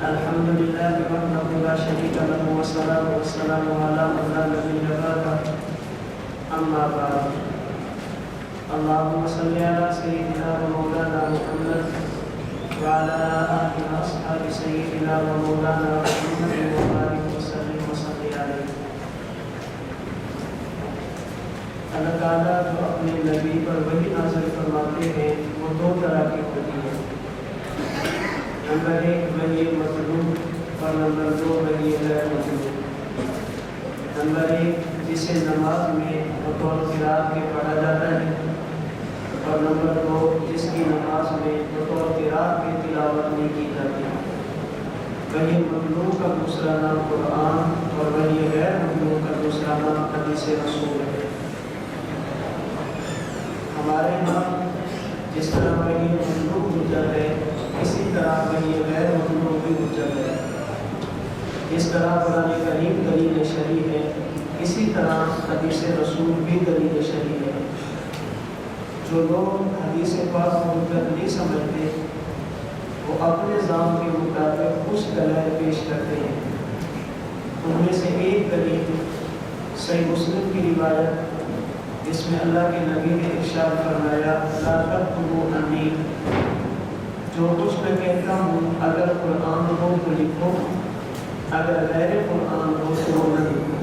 الحمد لله وحده لا شريك له والصلاة والسلام على من لا نبي بعده أما بعد اللهم صل على سيدنا ومولانا محمد وعلى آله وأصحاب سيدنا ومولانا محمد وبارك وسلم وصل عليه. اللہ تعالیٰ جو اپنے نبی پر وحی نازل فرماتے ہیں وہ دو طرح کی ہوتی ہے. نمبر 1 وحی مطلوب اور نمبر 2 وحی غیر مطلوب. نمبر 1 جسے نماز میں بطور قرات کے پڑھا جاتا ہے اور نمبر 2 جس کی نماز میں بطور قرات کی تلاوت نہیں کی جاتی. وحی مطلوب کا دوسرا نام قرآن اور وحی غیر مطلوب کا دوسرا نام حدیث رسول ہے. ہمارے یہاں جس طرح وحی مطلوب حجت ہے اسی طرح وحی غیر مطلوب بھی حجت ہے. اس طرح قرآن کریم دلیل شرعی ہے اسی طرح حدیث رسول بھی دلیل شرعی ہے. جو لوگ حدیث پاک کو حجت نہیں سمجھتے وہ اپنے ذات کے مطابق کچھ دلائل پیش کرتے ہیں. ان میں سے ایک دلیل صحیح مسلم کی روایت جس میں اللہ کے نبی نے ارشاد فرمایا لا تکتبوا عنی، جو کچھ میں کہتا ہوں اگر قرآن ہو تو لکھو، اگر غیر قرآن ہو تو نہ لکھو.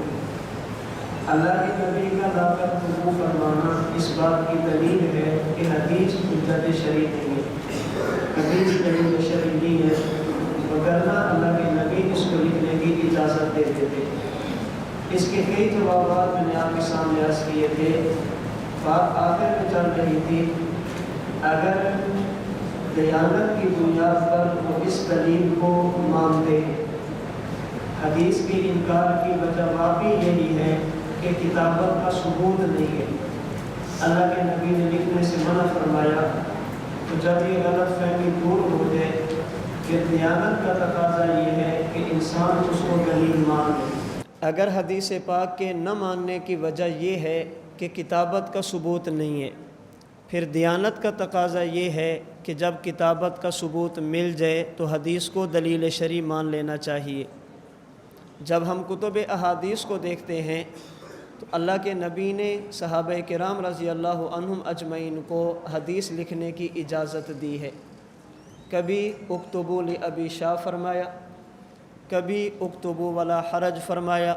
اللہ کے نبی کا لا تکتبوا فرمانا اس بات کی دلیل ہے کہ حدیث حجت شرعی نہیں ہے، حدیث دلیل شرعی نہیں ہے، وگرنہ اللہ کے نبی اس کو لکھنے کی اجازت دے دیتے. اس کے کئی جوابات میں نے آپ کے سامنے عرض کیے تھے. بات آخر میں چل رہی تھی اگر دیانت کی بنیاد پر وہ اس دلیل کو مانتے ہیں. حدیث کی انکار کی وجہ واقعی یہی ہے کہ کتابت کا ثبوت نہیں ہے. اللہ کے نبی نے لکھنے سے منع فرمایا. تو جب یہ غلط فہمی دور ہو جائے کہ دیانت کا تقاضا یہ ہے کہ انسان اس کو دلیل مان لے. اگر حدیث پاک کے نہ ماننے کی وجہ یہ ہے کہ کتابت کا ثبوت نہیں ہے، پھر دیانت کا تقاضا یہ ہے کہ جب کتابت کا ثبوت مل جائے تو حدیث کو دلیل شرعی مان لینا چاہیے. جب ہم کتب احادیث کو دیکھتے ہیں تو اللہ کے نبی نے صحابہ کرام رضی اللہ عنہم اجمعین کو حدیث لکھنے کی اجازت دی ہے. کبھی اکتبوا لابی شاہ فرمایا، کبھی اکتبوا ولا حرج فرمایا،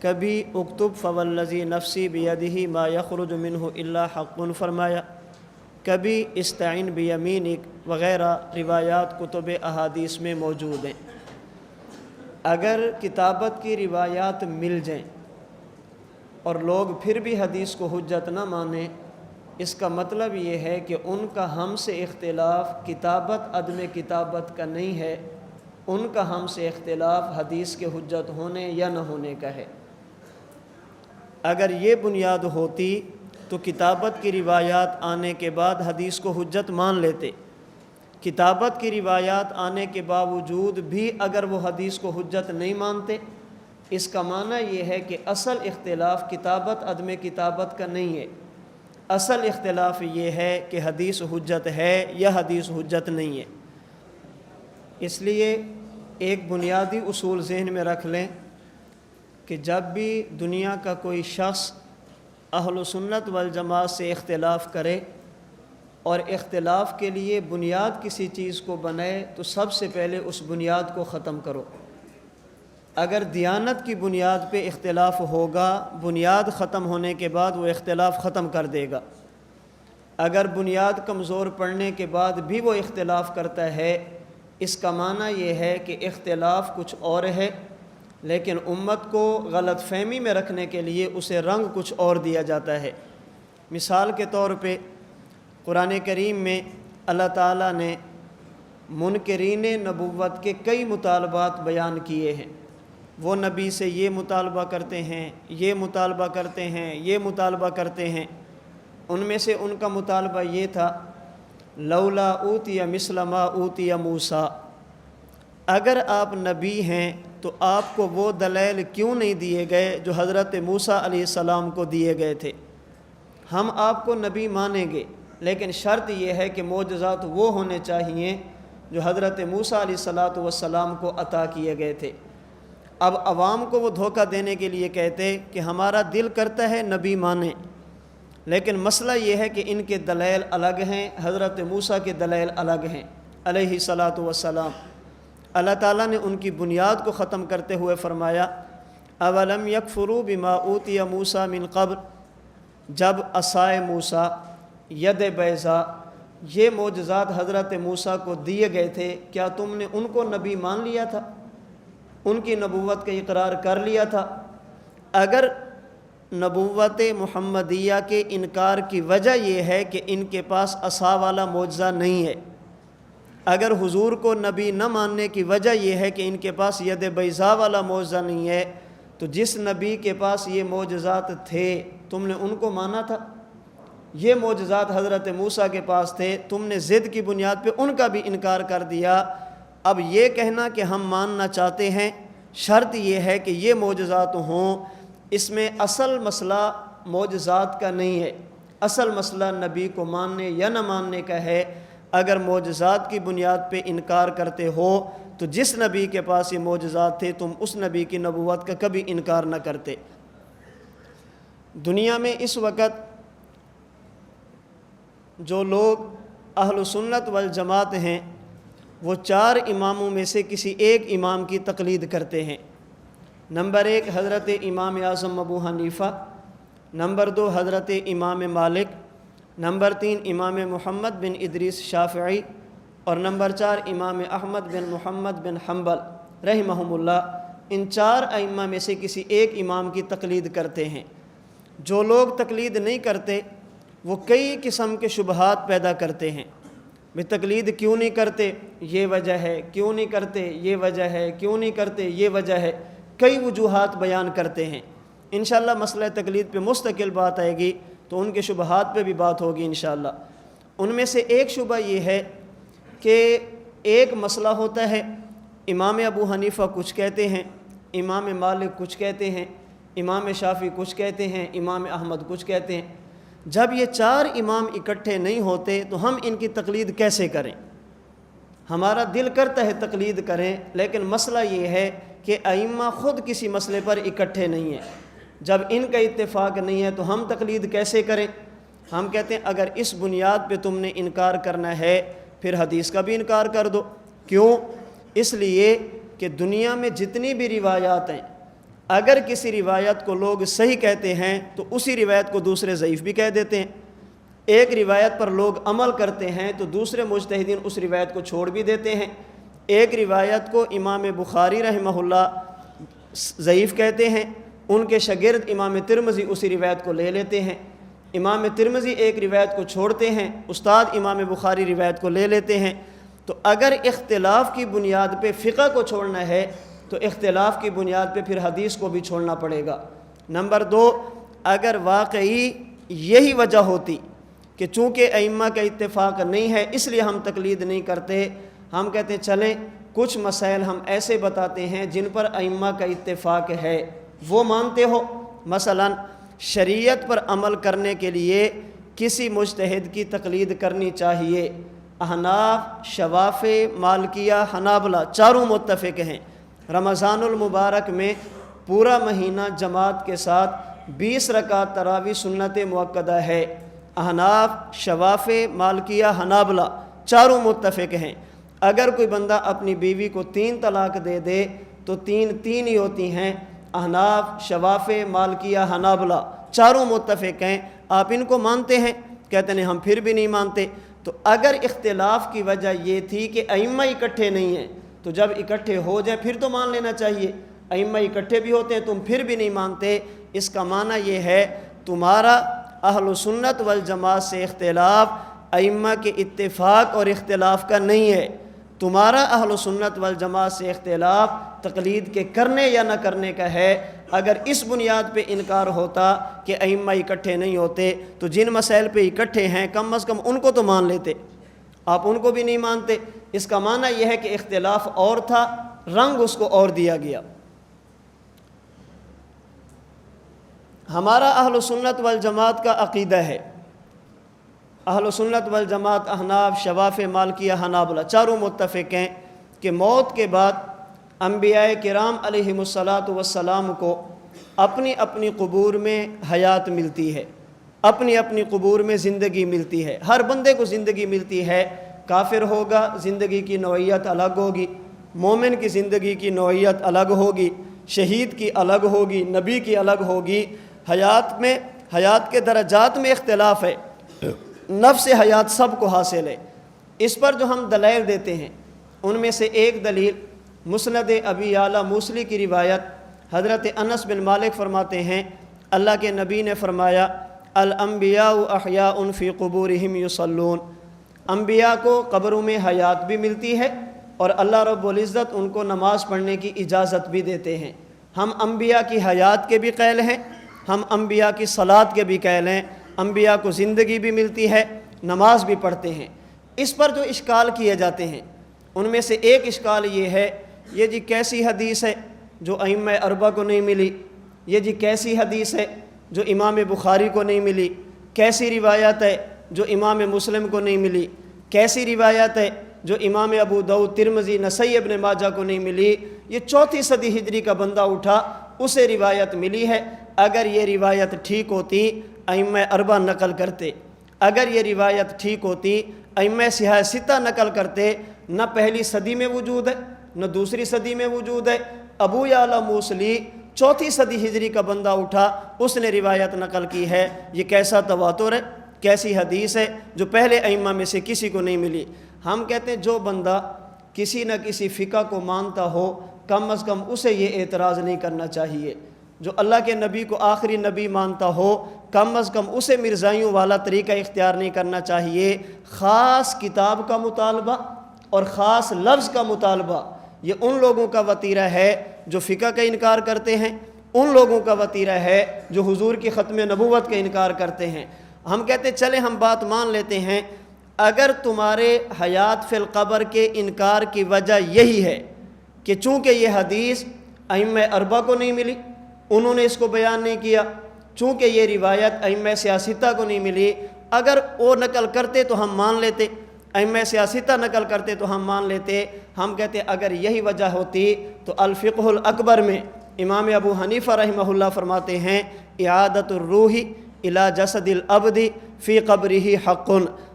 کبھی اکتب فوالذی نفسی بیدہ ما یخرج منہ الا حق فرمایا، کبھی استعین بیمینک وغیرہ روایات کتب احادیث میں موجود ہیں. اگر کتابت کی روایات مل جائیں اور لوگ پھر بھی حدیث کو حجت نہ مانیں، اس کا مطلب یہ ہے کہ ان کا ہم سے اختلاف کتابت عدم کتابت کا نہیں ہے، ان کا ہم سے اختلاف حدیث کے حجت ہونے یا نہ ہونے کا ہے. اگر یہ بنیاد ہوتی تو کتابت کی روایات آنے کے بعد حدیث کو حجت مان لیتے. کتابت کی روایات آنے کے باوجود بھی اگر وہ حدیث کو حجت نہیں مانتے، اس کا معنی یہ ہے کہ اصل اختلاف کتابت عدم کتابت کا نہیں ہے. اصل اختلاف یہ ہے کہ حدیث حجت ہے یا حدیث حجت نہیں ہے. اس لیے ایک بنیادی اصول ذہن میں رکھ لیں کہ جب بھی دنیا کا کوئی شخص اہل سنت والجماعت سے اختلاف کرے اور اختلاف کے لیے بنیاد کسی چیز کو بنائے تو سب سے پہلے اس بنیاد کو ختم کرو. اگر دیانت کی بنیاد پہ اختلاف ہوگا، بنیاد ختم ہونے کے بعد وہ اختلاف ختم کر دے گا. اگر بنیاد کمزور پڑنے کے بعد بھی وہ اختلاف کرتا ہے، اس کا معنی یہ ہے کہ اختلاف کچھ اور ہے، لیکن امت کو غلط فہمی میں رکھنے کے لیے اسے رنگ کچھ اور دیا جاتا ہے. مثال کے طور پہ قرآن کریم میں اللہ تعالیٰ نے منکرین نبوت کے کئی مطالبات بیان کیے ہیں. وہ نبی سے یہ مطالبہ کرتے ہیں، یہ مطالبہ کرتے ہیں، یہ مطالبہ کرتے ہیں. ان میں سے ان کا مطالبہ یہ تھا لولا اوتی مثل ما اوتی موسیٰ، اگر آپ نبی ہیں تو آپ کو وہ دلائل کیوں نہیں دیے گئے جو حضرت موسیٰ علیہ السلام کو دیے گئے تھے. ہم آپ کو نبی مانیں گے لیکن شرط یہ ہے کہ معجزات وہ ہونے چاہیے جو حضرت موسیٰ علیہ الصلاۃ والسلام کو عطا کیے گئے تھے۔ اب عوام کو وہ دھوکہ دینے کے لیے کہتے کہ ہمارا دل کرتا ہے نبی مانیں، لیکن مسئلہ یہ ہے کہ ان کے دلائل الگ ہیں، حضرت موسیٰ کے دلائل الگ ہیں علیہ الصلاۃ والسلام۔ اللہ تعالیٰ نے ان کی بنیاد کو ختم کرتے ہوئے فرمایا اولم یکفروا بما اوتی موسیٰ من قبل، جب عصائے موسیٰ، ید بیضا، یہ معجزات حضرت موسیٰ کو دیے گئے تھے، کیا تم نے ان کو نبی مان لیا تھا، ان کی نبوت کا اقرار کر لیا تھا؟ اگر نبوت محمدیہ کے انکار کی وجہ یہ ہے کہ ان کے پاس عصا والا معجزہ نہیں ہے، اگر حضور کو نبی نہ ماننے کی وجہ یہ ہے کہ ان کے پاس ید بیضا والا معجزہ نہیں ہے، تو جس نبی کے پاس یہ معجزات تھے تم نے ان کو مانا تھا؟ یہ معجزات حضرت موسیٰ کے پاس تھے، تم نے ضد کی بنیاد پہ ان کا بھی انکار کر دیا۔ اب یہ کہنا کہ ہم ماننا چاہتے ہیں، شرط یہ ہے کہ یہ معجزات ہوں۔ اس میں اصل مسئلہ معجزات کا نہیں ہے، اصل مسئلہ نبی کو ماننے یا نہ ماننے کا ہے۔ اگر معجزات کی بنیاد پہ انکار کرتے ہو تو جس نبی کے پاس یہ معجزات تھے تم اس نبی کی نبوت کا کبھی انکار نہ کرتے۔ دنیا میں اس وقت جو لوگ اہل سنت والجماعت ہیں وہ 4 اماموں میں سے کسی ایک امام کی تقلید کرتے ہیں۔ نمبر 1 حضرت امام اعظم ابو حنیفہ، نمبر 2 حضرت امام مالک، نمبر 3 امام محمد بن ادریس شافعی، اور نمبر 4 امام احمد بن محمد بن حنبل رحمہم اللہ۔ ان 4 ائمہ میں سے کسی ایک امام کی تقلید کرتے ہیں۔ جو لوگ تقلید نہیں کرتے وہ کئی قسم کے شبہات پیدا کرتے ہیں۔ میں تقلید کیوں نہیں کرتے؟ یہ وجہ ہے۔ کیوں نہیں کرتے؟ یہ وجہ ہے۔ کیوں نہیں کرتے؟ یہ وجہ ہے۔ کئی وجوہات بیان کرتے ہیں۔ انشاءاللہ مسئلہ تقلید پہ مستقل بات آئے گی تو ان کے شبہات پہ بھی بات ہوگی انشاءاللہ۔ ان میں سے ایک شبہ یہ ہے کہ ایک مسئلہ ہوتا ہے، امام ابو حنیفہ کچھ کہتے ہیں، امام مالک کچھ کہتے ہیں، امام شافعی کچھ کہتے ہیں، امام احمد کچھ کہتے ہیں۔ جب یہ 4 امام اکٹھے نہیں ہوتے تو ہم ان کی تقلید کیسے کریں؟ ہمارا دل کرتا ہے تقلید کریں، لیکن مسئلہ یہ ہے کہ ائمہ خود کسی مسئلے پر اکٹھے نہیں ہیں۔ جب ان کا اتفاق نہیں ہے تو ہم تقلید کیسے کریں؟ ہم کہتے ہیں اگر اس بنیاد پہ تم نے انکار کرنا ہے پھر حدیث کا بھی انکار کر دو۔ کیوں؟ اس لیے کہ دنیا میں جتنی بھی روایات ہیں، اگر کسی روایت کو لوگ صحیح کہتے ہیں تو اسی روایت کو دوسرے ضعیف بھی کہہ دیتے ہیں۔ ایک روایت پر لوگ عمل کرتے ہیں تو دوسرے مجتہدین اس روایت کو چھوڑ بھی دیتے ہیں۔ ایک روایت کو امام بخاری رحمہ اللہ ضعیف کہتے ہیں، ان کے شاگرد امام ترمذی اسی روایت کو لے لیتے ہیں۔ امام ترمذی ایک روایت کو چھوڑتے ہیں، استاد امام بخاری روایت کو لے لیتے ہیں۔ تو اگر اختلاف کی بنیاد پہ فقہ کو چھوڑنا ہے تو اختلاف کی بنیاد پہ پھر حدیث کو بھی چھوڑنا پڑے گا۔ نمبر 2، اگر واقعی یہی وجہ ہوتی کہ چونکہ ائمہ کا اتفاق نہیں ہے اس لیے ہم تقلید نہیں کرتے، ہم کہتے ہیں چلیں کچھ مسائل ہم ایسے بتاتے ہیں جن پر ائمہ کا اتفاق ہے، وہ مانتے ہو؟ مثلا شریعت پر عمل کرنے کے لیے کسی مجتہد کی تقلید کرنی چاہیے۔ احناف، شوافع، مالکیہ، حنابلہ چاروں متفق ہیں رمضان المبارک میں پورا مہینہ جماعت کے ساتھ 20 رکعت تراویح سنت مؤکدہ ہے۔ احناف، شوافع، مالکیہ، حنابلہ چاروں متفق ہیں۔ اگر کوئی بندہ اپنی بیوی کو 3 طلاق دے دے تو 3 ہی ہوتی ہیں۔ احناف، شوافع، مالکیہ، حنابلہ چاروں متفق ہیں۔ آپ ان کو مانتے ہیں؟ کہتے ہیں ہم پھر بھی نہیں مانتے۔ تو اگر اختلاف کی وجہ یہ تھی کہ ائمہ اکٹھے نہیں ہیں تو جب اکٹھے ہو جائیں پھر تو مان لینا چاہیے۔ ائمہ اکٹھے بھی ہوتے ہیں، تم پھر بھی نہیں مانتے، اس کا معنی یہ ہے تمہارا اہل سنت والجماعت سے اختلاف ائمہ کے اتفاق اور اختلاف کا نہیں ہے، تمہارا اہل سنت والجماعت سے اختلاف تقلید کے کرنے یا نہ کرنے کا ہے۔ اگر اس بنیاد پہ انکار ہوتا کہ ائمہ اکٹھے نہیں ہوتے تو جن مسائل پہ اکٹھے ہیں کم از کم ان کو تو مان لیتے، آپ ان کو بھی نہیں مانتے۔ اس کا معنی یہ ہے کہ اختلاف اور تھا، رنگ اس کو اور دیا گیا۔ ہمارا اہل سنت والجماعت کا عقیدہ ہے اہل سنت والجماعت، احناف، شواف، مالکیہ، حنابلہ چاروں متفق ہیں کہ موت کے بعد انبیاء کرام علیہم الصلاۃ والسلام کو اپنی اپنی قبور میں حیات ملتی ہے، اپنی اپنی قبور میں زندگی ملتی ہے، ہر بندے کو زندگی ملتی ہے۔ کافر ہوگا زندگی کی نوعیت الگ ہوگی، مومن کی زندگی کی نوعیت الگ ہوگی، شہید کی الگ ہوگی، نبی کی الگ ہوگی۔ حیات کے درجات میں اختلاف ہے، نفس حیات سب کو حاصل ہے۔ اس پر جو ہم دلائل دیتے ہیں ان میں سے ایک دلیل مسند ابی یعلا موصلی کی روایت، حضرت انس بن مالک فرماتے ہیں اللہ کے نبی نے فرمایا الانبیاء احیاء فی قبورہم یصلون، انبیاء کو قبروں میں حیات بھی ملتی ہے اور اللہ رب العزت ان کو نماز پڑھنے کی اجازت بھی دیتے ہیں۔ ہم انبیاء کی حیات کے بھی قائل ہیں، ہم انبیاء کی صلات کے بھی قائل ہیں، انبیاء کو زندگی بھی ملتی ہے، نماز بھی پڑھتے ہیں۔ اس پر جو اشکال کیے جاتے ہیں ان میں سے ایک اشکال یہ ہے، یہ جی کیسی حدیث ہے جو ائمہ اربعہ کو نہیں ملی، یہ جی کیسی حدیث ہے جو امام بخاری کو نہیں ملی، کیسی روایت ہے جو امام مسلم کو نہیں ملی، کیسی روایت ہے جو امام ابو داؤد، ترمذی، نسائی، ابن ماجہ کو نہیں ملی۔ یہ 4 صدی ہجری کا بندہ اٹھا، اسے روایت ملی ہے۔ اگر یہ روایت ٹھیک ہوتی ائمہ اربعہ نقل کرتے، اگر یہ روایت ٹھیک ہوتی ائمہ سیاہ ستہ نقل کرتے، نہ پہلی صدی میں وجود ہے نہ دوسری صدی میں وجود ہے۔ ابو یعلا موصلی 4 صدی ہجری کا بندہ اٹھا، اس نے روایت نقل کی ہے۔ یہ کیسا تواتر ہے، کیسی حدیث ہے جو پہلے ائمہ میں سے کسی کو نہیں ملی۔ ہم کہتے ہیں جو بندہ کسی نہ کسی فقہ کو مانتا ہو کم از کم اسے یہ اعتراض نہیں کرنا چاہیے۔ جو اللہ کے نبی کو آخری نبی مانتا ہو کم از کم اسے مرزائیوں والا طریقہ اختیار نہیں کرنا چاہیے۔ خاص کتاب کا مطالبہ اور خاص لفظ کا مطالبہ یہ ان لوگوں کا وتیرہ ہے جو فقہ کا انکار کرتے ہیں، ان لوگوں کا وتیرہ ہے جو حضور کی ختم نبوت کا انکار کرتے ہیں۔ ہم کہتے چلیں ہم بات مان لیتے ہیں، اگر تمہارے حیات فی القبر کے انکار کی وجہ یہی ہے کہ چونکہ یہ حدیث ائمہ اربعہ کو نہیں ملی، انہوں نے اس کو بیان نہیں کیا، چونکہ یہ روایت ائمہ سیاستہ کو نہیں ملی، اگر وہ نقل کرتے تو ہم مان لیتے، ائمہ سیاستہ نقل کرتے تو ہم مان لیتے۔ ہم کہتے اگر یہی وجہ ہوتی تو الفقہ الاکبر میں امام ابو حنیفہ رحمہ اللہ فرماتے ہیں اعادۃ الروح الی جسد العبد فی قبرہ حق،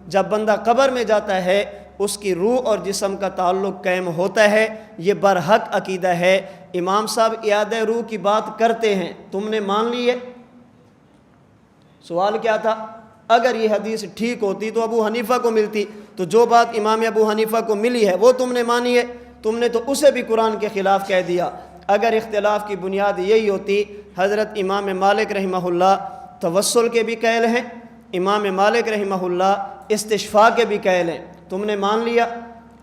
جب بندہ قبر میں جاتا ہے اس کی روح اور جسم کا تعلق قائم ہوتا ہے، یہ برحق عقیدہ ہے۔ امام صاحب اعادہ روح کی بات کرتے ہیں، تم نے مان لی ہے؟ سوال کیا تھا؟ اگر یہ حدیث ٹھیک ہوتی تو ابو حنیفہ کو ملتی، تو جو بات امام ابو حنیفہ کو ملی ہے وہ تم نے مانی ہے، تم نے تو اسے بھی قرآن کے خلاف کہہ دیا۔ اگر اختلاف کی بنیاد یہی ہوتی، حضرت امام مالک رحمہ اللہ توسل کے بھی قائل ہیں، امام مالک رحمہ اللہ استشفاء کے بھی قائل ہیں، تم نے مان لیا۔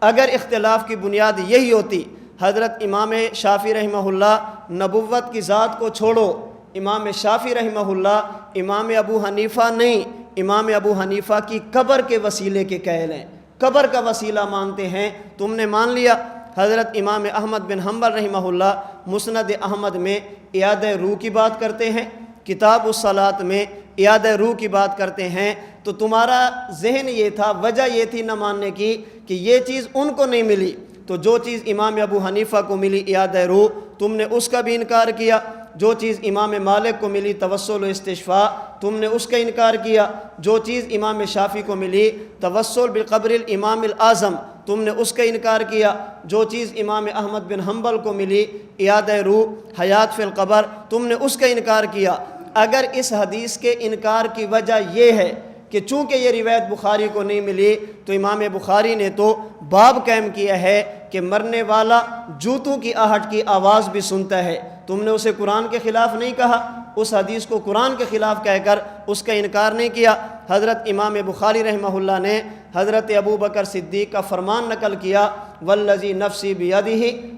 اگر اختلاف کی بنیاد یہی ہوتی، حضرت امام شافعی رحمہ اللہ نبوت کی ذات کو چھوڑو، امام شافعی رحمہ اللہ امام ابو حنیفہ نہیں، امام ابو حنیفہ کی قبر کے وسیلے کے قائل ہیں، قبر کا وسیلہ مانتے ہیں، تم نے مان لیا۔ حضرت امام احمد بن حنبل رحمہ اللہ مسند احمد میں اعادہ روح کی بات کرتے ہیں، کتاب الصلاۃ میں اعادہ روح کی بات کرتے ہیں، تو تمہارا ذہن یہ تھا، وجہ یہ تھی نہ ماننے کی کہ یہ چیز ان کو نہیں ملی، تو جو چیز امام ابو حنیفہ کو ملی اعادہ روح، تم نے اس کا بھی انکار کیا۔ جو چیز امام مالک کو ملی توسل و استشفاء، تم نے اس کا انکار کیا۔ جو چیز امام شافعی کو ملی توسل بقبر الامام الاعظم، تم نے اس کا انکار کیا۔ جو چیز امام احمد بن حنبل کو ملی اعادہ روح، حیات فی القبر، تم نے اس کا انکار کیا۔ اگر اس حدیث کے انکار کی وجہ یہ ہے کہ چونکہ یہ روایت بخاری کو نہیں ملی، تو امام بخاری نے تو باب قائم کیا ہے کہ مرنے والا جوتوں کی آہٹ کی آواز بھی سنتا ہے، تم نے اسے قرآن کے خلاف نہیں کہا، اس حدیث کو قرآن کے خلاف کہہ کر اس کا انکار نہیں کیا۔ حضرت امام بخاری رحمہ اللہ نے حضرت ابو بکر صدیق کا فرمان نقل کیا، والذی نفسی بیدہ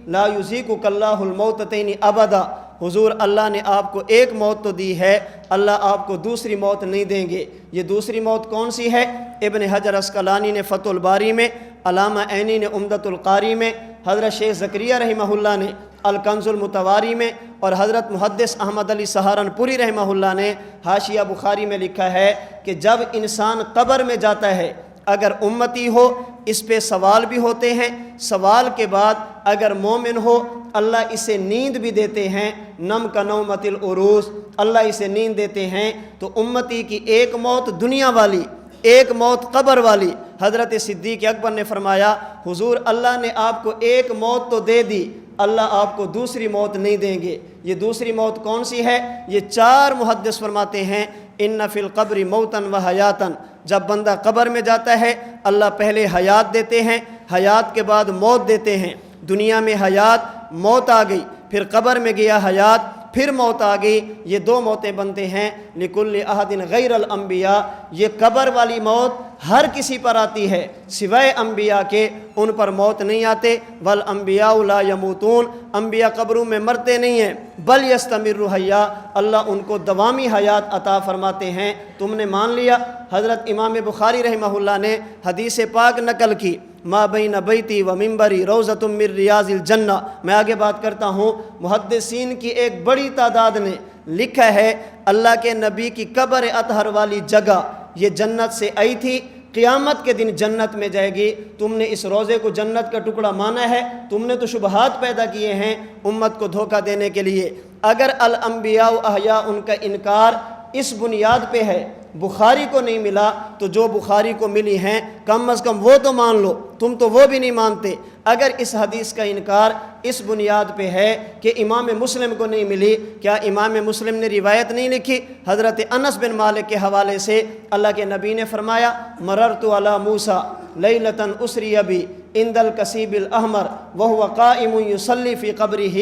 لا یذیقک اللہ الموتتین ابدا، حضور اللہ نے آپ کو ایک موت تو دی ہے، اللہ آپ کو دوسری موت نہیں دیں گے۔ یہ دوسری موت کون سی ہے؟ ابن حجر عسقلانی نے فتح الباری میں، علامہ عینی نے عمدۃ القاری میں، حضرت شیخ زکریا رحمہ اللہ نے الکنز المتواری میں، اور حضرت محدث احمد علی سہارنپوری رحمہ اللہ نے حاشیہ بخاری میں لکھا ہے کہ جب انسان قبر میں جاتا ہے، اگر امتی ہو اس پہ سوال بھی ہوتے ہیں، سوال کے بعد اگر مومن ہو اللہ اسے نیند بھی دیتے ہیں، نم کا نومت العروس، اللہ اسے نیند دیتے ہیں، تو امتی کی ایک موت دنیا والی، ایک موت قبر والی۔ حضرت صدیق اکبر نے فرمایا حضور اللہ نے آپ کو ایک موت تو دے دی، اللہ آپ کو دوسری موت نہیں دیں گے۔ یہ دوسری موت کون سی ہے؟ یہ 4 محدث فرماتے ہیں ان فی القبر موتن و حیاتن، جب بندہ قبر میں جاتا ہے اللہ پہلے حیات دیتے ہیں، حیات کے بعد موت دیتے ہیں۔ دنیا میں حیات، موت آ گئی، پھر قبر میں گیا حیات، پھر موت آ گئی، یہ 2 موتیں بنتے ہیں۔ لکل احد غیر الانبیاء، یہ قبر والی موت ہر کسی پر آتی ہے سوائے انبیاء کے، ان پر موت نہیں آتے۔ والانبیاء لا یموتون، انبیاء قبروں میں مرتے نہیں ہیں، بل یستمر حیا، اللہ ان کو دوامی حیات عطا فرماتے ہیں۔ تم نے مان لیا؟ حضرت امام بخاری رحمہ اللہ نے حدیث پاک نقل کی، ما بین بیتی و منبری روضۃ من ریاض الجنہ۔ میں آگے بات کرتا ہوں، محدثین کی ایک بڑی تعداد نے لکھا ہے اللہ کے نبی کی قبر اطہر والی جگہ یہ جنت سے آئی تھی، قیامت کے دن جنت میں جائے گی۔ تم نے اس روزے کو جنت کا ٹکڑا مانا ہے، تم نے تو شبہات پیدا کیے ہیں امت کو دھوکہ دینے کے لیے۔ اگر الانبیاء احیاء ان کا انکار اس بنیاد پہ ہے بخاری کو نہیں ملا، تو جو بخاری کو ملی ہیں کم از کم وہ تو مان لو، تم تو وہ بھی نہیں مانتے۔ اگر اس حدیث کا انکار اس بنیاد پہ ہے کہ امام مسلم کو نہیں ملی، کیا امام مسلم نے روایت نہیں لکھی حضرت انس بن مالک کے حوالے سے؟ اللہ کے نبی نے فرمایا مررت علی موسیٰ لیلۃ اسری بی عند الکثیب الاحمر وہو قائم یصلی فی قبرہ،